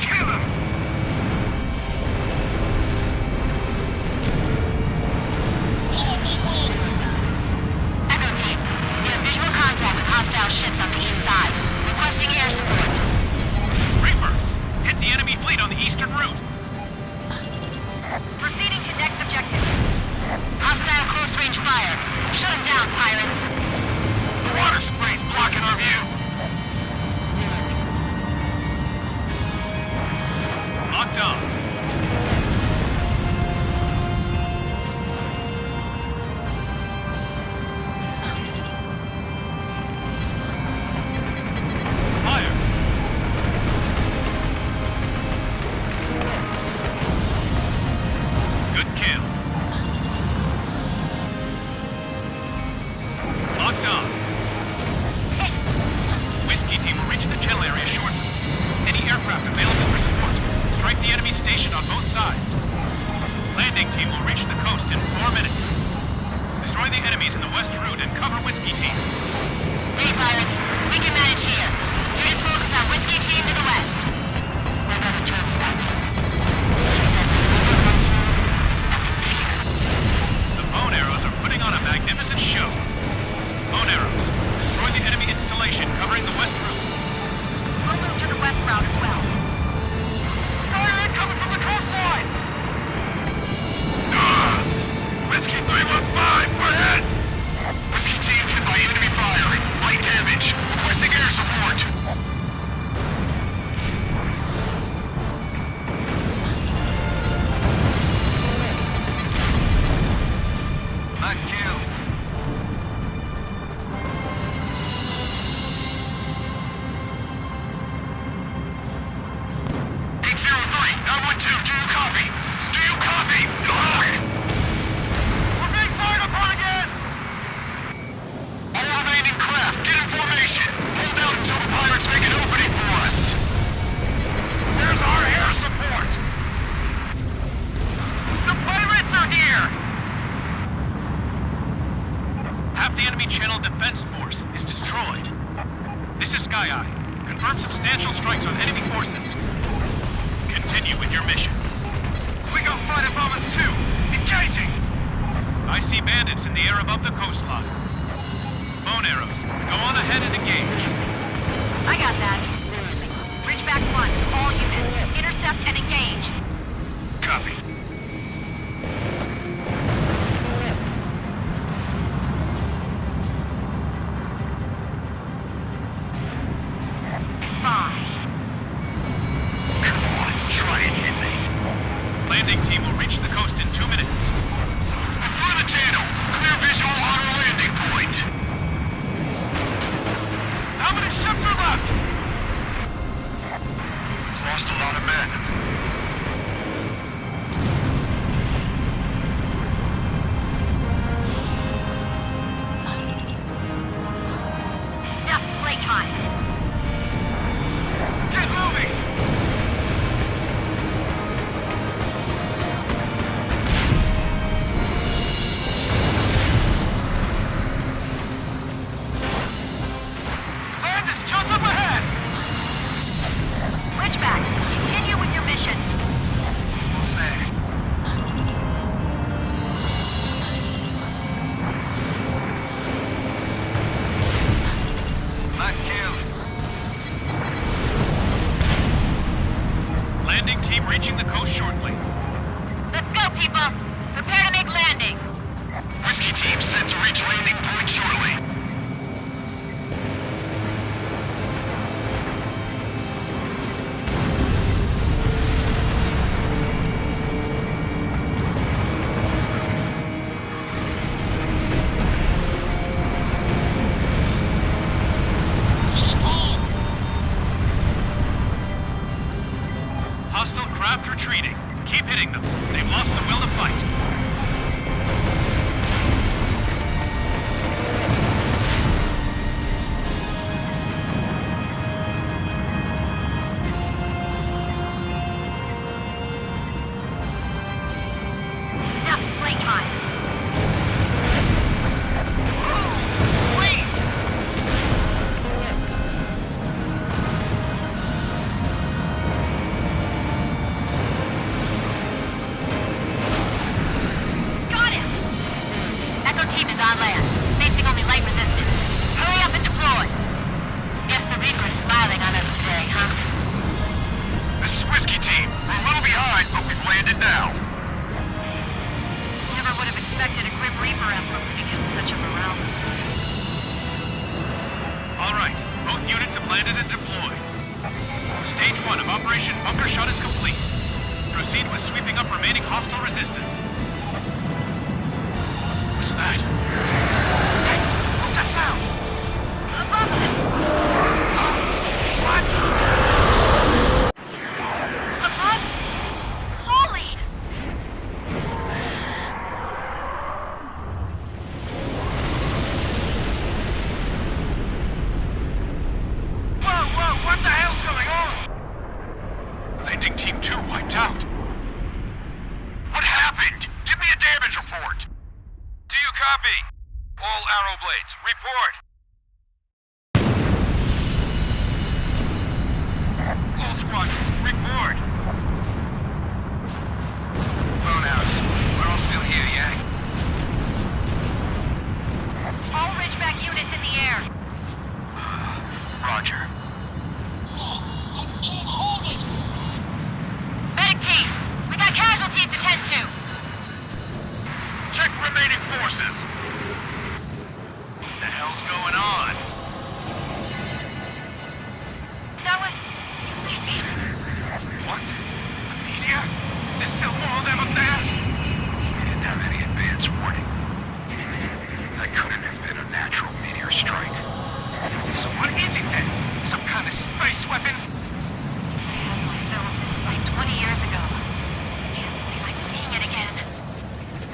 Kill him! Echo Team, we have visual contact with hostile ships on the east side. Requesting air support. Reaper! Hit the enemy fleet on the eastern route. Proceeding to next objective. Hostile close-range fire. Shut them down, pirates. The water spray's blocking our view. Locked on. Fire. Good kill. Locked on. Whiskey Team will reach the channel area shortly. Any aircraft available for support, strike the enemy station on both sides. Landing Team will reach the coast in 4 minutes. Destroy the enemies in the west route and cover Whiskey Team. Hey, pirates. We can manage here. Units focus on Whiskey Team to the west. My brother told me that. He said that whoever comes through, nothing to fear. The bone arrows are putting on a magnificent show. Bone arrows, destroy the enemy installation covering the west route. We'll move to the west route as well. Fire incoming from the coastline! Whiskey 315, we're ahead! Whiskey Team hit by enemy fire. Light damage. Requesting air support. Nice kill. Half the enemy channel defense force is destroyed. This is Sky Eye. Confirm substantial strikes on enemy forces. Continue with your mission. We got fighter bombers too. Engaging. I see bandits in the air above the coastline. Bone arrows, go on ahead and engage. I got that. Ridgeback 1 to all units. Intercept and engage. Copy. Landing team will reach the coast in 2 minutes. Through the channel. Clear visual on our landing point. How many ships are left? We've lost a lot of men. landed and deployed. Stage 1 of Operation Bunker Shot is complete. Proceed with sweeping up remaining hostile resistance. What's that? Hey, what's that sound? Above us! What? Above? Holy! Whoa, what the hell's going on? Landing Team 2 wiped out. What happened? Give me a damage report. Do you copy? All arrow blades, report. All squadrons, report. Phone out. We're all still here, yeah? All Ridgeback units in the air. Roger. Medic team, we got casualties to tend to. Check remaining forces. What the hell's going on? That was Ulysses. What? The media? There's still more of them up there? They didn't have any advance warning. That couldn't have been a natural meteor strike. So what is it then? Some kind of space weapon? I had my fill of this site 20 years ago. Can't believe I'm seeing it again.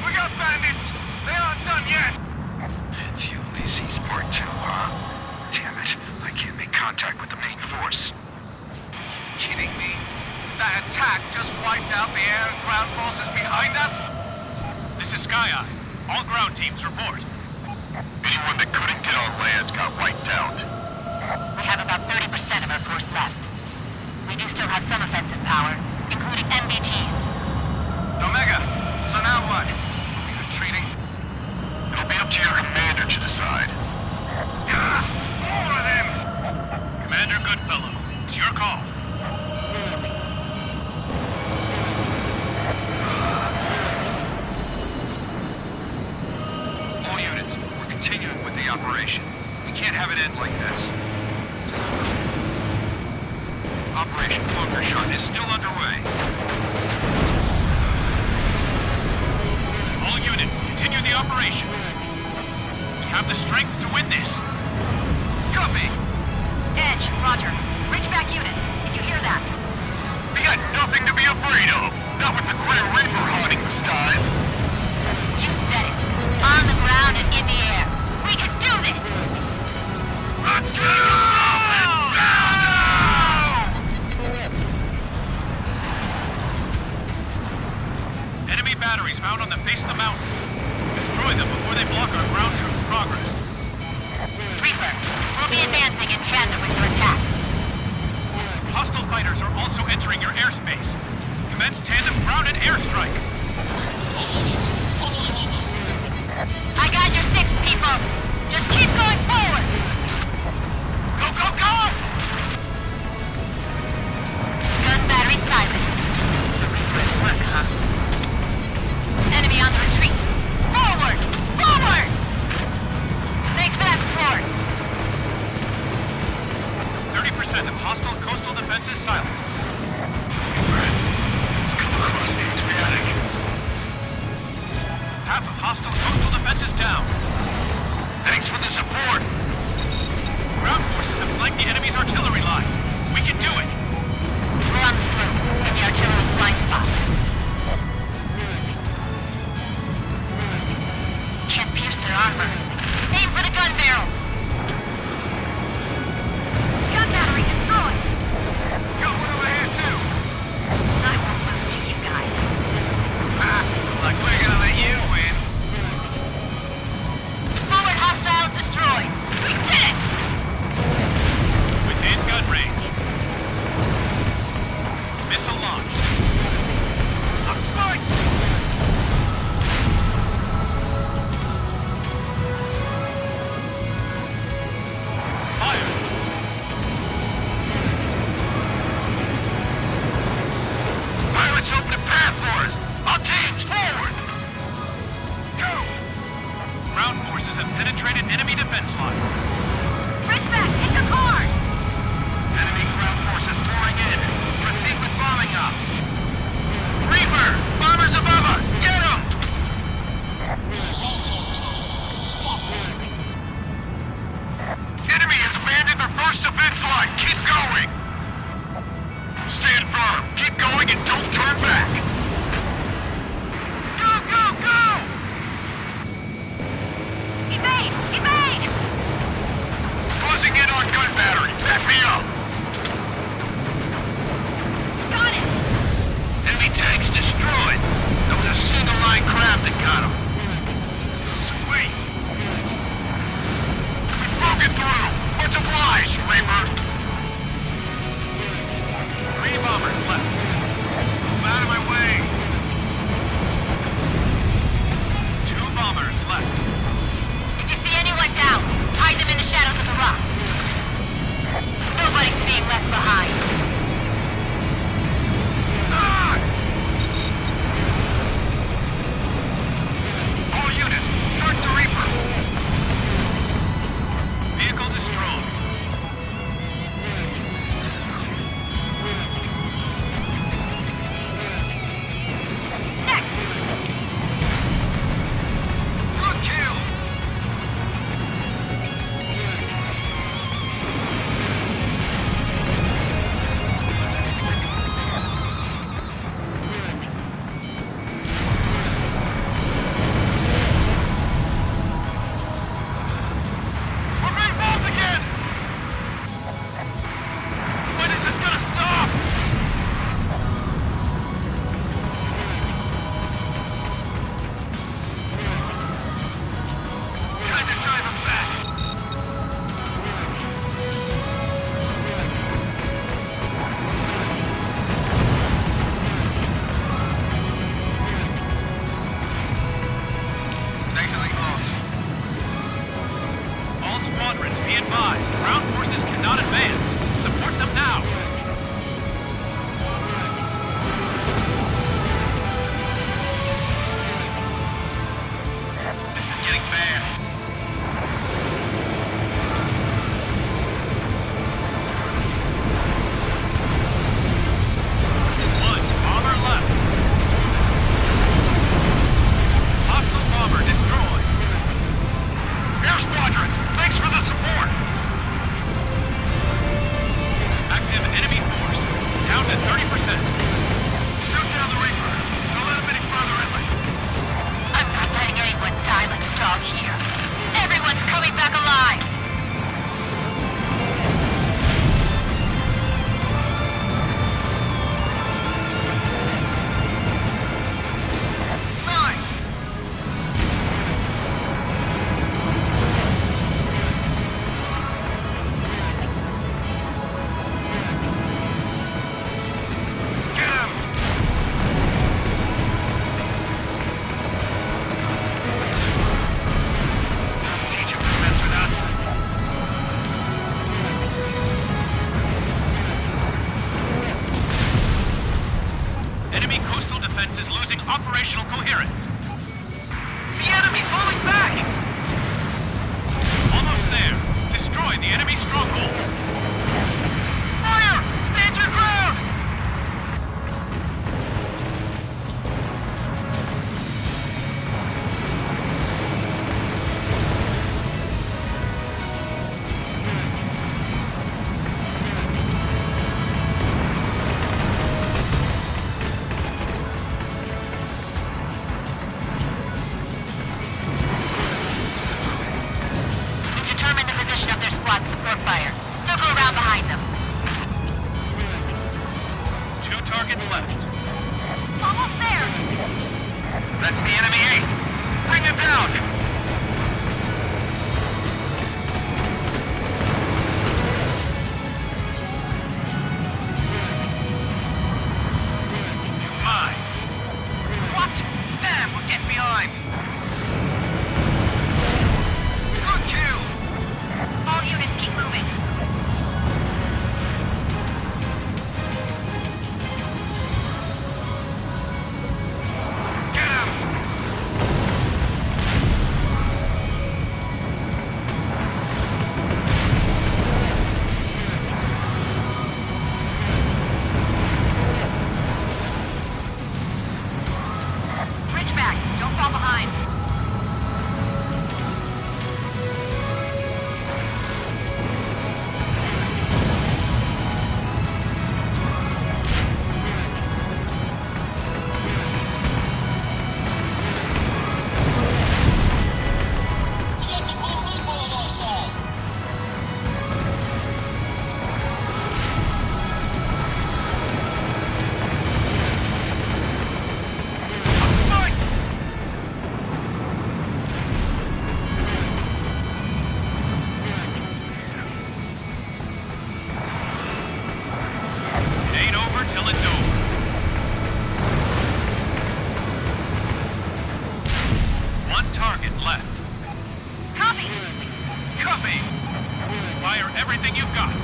We got bandits! They aren't done yet! It's Ulysses Part 2, huh? Damn it, I can't make contact with the main force. Kidding me? That attack just wiped out the air and ground forces behind us? This is Sky Eye. All ground teams report. Anyone that couldn't get on land got wiped out. We have about 30% of our force left. We do still have some offensive power, including MBTs. Omega, so now what? Are we retreating? It'll be up to your commander to decide. More of them! Commander Goodfellow, it's your call. All units, we're continuing with the operation. We can't have it end like this. Operation Bunker Shot is still underway. All units, continue the operation. We have the strength to win this. Copy. Edge, roger. Ridgeback units, did you hear that? We got nothing to be afraid of. Not with the Grim Reaper haunting the skies. You said it. On the ground and in the air. We can do this! Let's go! Enemy batteries found on the face of the mountains. Destroy them before they block our ground troops' progress. Reaper, we'll be advancing in tandem with your attack. Hostile fighters are also entering your airspace. Commence tandem ground and airstrike. I got your six, people! Just keep going forward! Go, go, go! Gun battery silenced. The Reaper at work, huh? Enemy on the retreat! Forward! Forward! Thanks for that support! 30% of hostile coastal defenses silent. Let's come across the Adriatic. Half of hostile coastal defenses down. Thanks for the support. Ground forces have flanked the enemy's artillery line. We can do it. We're on the slope, in the artillery's blind spot. Can't pierce their armor. Aim for the gun barrels! Gun battery destroyed! Got one over here, too. I won't lose to you guys. Like we're gonna let you win. Forward hostiles destroyed! We did it! Within gun range. Missile launched. On spike! Fire! Pirates open a path for us. Our teams forward. Go! Ground forces have penetrated enemy defense line. Ridgeback, take the car! Enemy ground forces pouring in. Proceed with bombing ops. Reaper! Bombers above us! Get them! This is all time. Stop moving. Enemy has abandoned their first defense line. Keep going. Stand firm. Keep going and don't turn back. Go, go, go! Evade! Evade! Closing in on gun battery. Back me up. Got it! Enemy tanks destroyed. There was a single line craft that got them. Sweet. We've broken through. Bunch of lies, Reaper. 3 bombers left. Move out of my way. 2 bombers left. If you see anyone down, hide them in the shadows of the rock. Nobody's being left behind. Ah! All units, start the Reaper. Vehicle destroyed. Next! Good kill. We're being bombed again. When is this gonna stop? Time to drive him back. Nice and close. All squadrons, be advised. Ground forces cannot advance. Support them now. This is getting bad. One bomber left. Hostile bomber destroyed. Air squadrons, thanks for the support. Active enemy force. Down to 30%. Shoot down the Reaper. Don't let him any further inland. I'm not letting anyone die like a dog here. Everyone's coming back alive! Nice. Get him. Teach him to mess with us. Enemy coastal defense is losing operational coherence. The enemy's falling back. Almost there. Destroy the enemy strongholds. Fire! Stand your ground. We've determined the position of their squad's support fire. Circle around behind them. 2 targets left. Almost there! That's the enemy ace. Bring him down. Mine. What? Damn, we're getting behind. Good kill. All units keep moving. Get him. Copy! Fire everything you've got!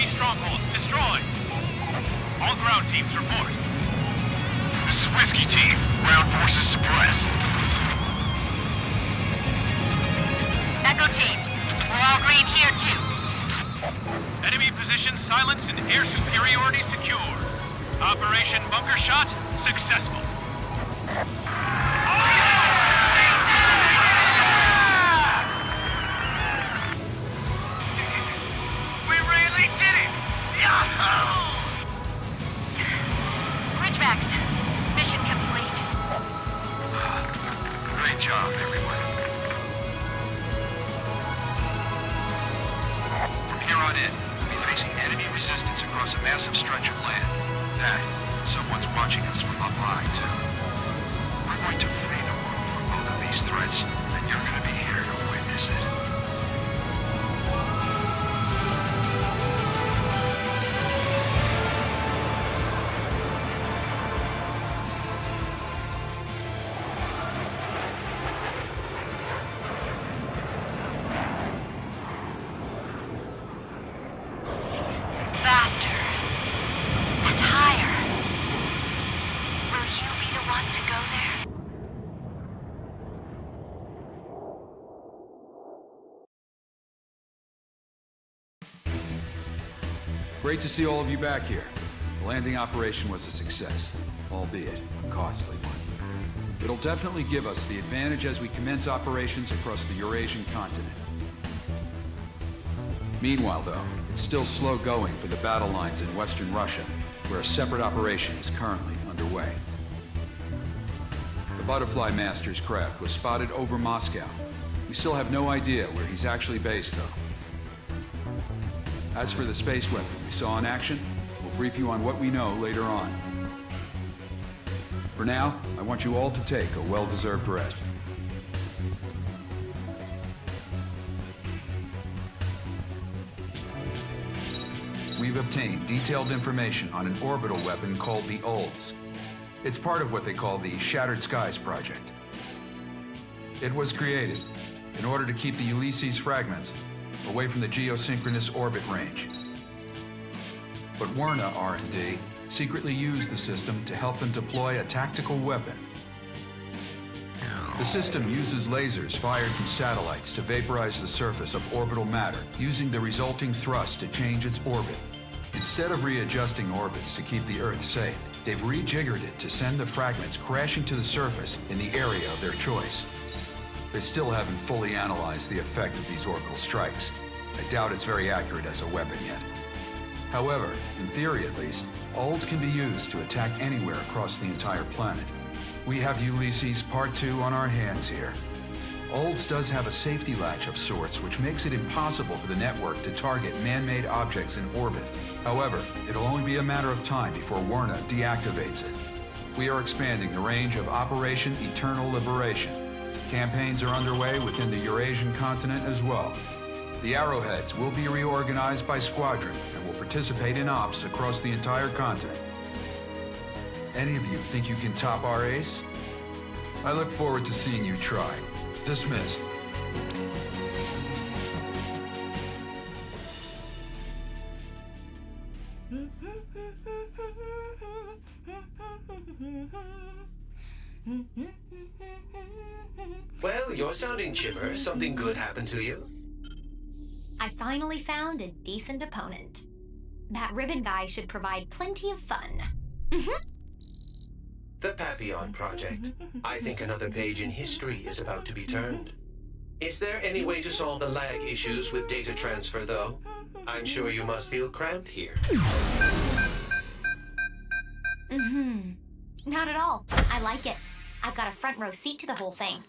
Strongholds destroyed. All ground teams report. This is Whiskey Team. Ground forces suppressed. Echo Team, we're all green here too. Enemy positions silenced and air superiority secure. Operation Bunker Shot successful. We really did it! Yahoo! Ridgebacks, mission complete. Great job, everyone. From here on in, we'll be facing enemy resistance across a massive stretch of land. That, and someone's watching us from up high, too. We're going to free the world from both of these threats, and you're going to be here to witness it. Faster. And higher. Will you be the one to go there? Great to see all of you back here. The landing operation was a success, albeit a costly one. It'll definitely give us the advantage as we commence operations across the Eurasian continent. Meanwhile, though, it's still slow going for the battle lines in Western Russia, where a separate operation is currently underway. The Butterfly Master's craft was spotted over Moscow. We still have no idea where he's actually based, though. As for the space weapon we saw in action, we'll brief you on what we know later on. For now, I want you all to take a well-deserved rest. We've obtained detailed information on an orbital weapon called the Olds. It's part of what they call the Shattered Skies Project. It was created in order to keep the Ulysses fragments away from the geosynchronous orbit range. But Werna R&D secretly used the system to help them deploy a tactical weapon. The system uses lasers fired from satellites to vaporize the surface of orbital matter, using the resulting thrust to change its orbit. Instead of readjusting orbits to keep the Earth safe, they've rejiggered it to send the fragments crashing to the surface in the area of their choice. They still haven't fully analyzed the effect of these orbital strikes. I doubt it's very accurate as a weapon yet. However, in theory at least, Olds can be used to attack anywhere across the entire planet. We have Ulysses Part 2 on our hands here. Olds does have a safety latch of sorts, which makes it impossible for the network to target man-made objects in orbit. However, it'll only be a matter of time before Werna deactivates it. We are expanding the range of Operation Eternal Liberation. Campaigns are underway within the Eurasian continent as well. The Arrowheads will be reorganized by squadron and will participate in ops across the entire continent. Any of you think you can top our ace? I look forward to seeing you try. Dismissed. Well, you're sounding chipper. Something good happened to you? I finally found a decent opponent. That ribbon guy should provide plenty of fun. The Papillon Project. I think another page in history is about to be turned. Is there any way to solve the lag issues with data transfer, though? I'm sure you must feel cramped here. Not at all. I like it. I've got a front row seat to the whole thing.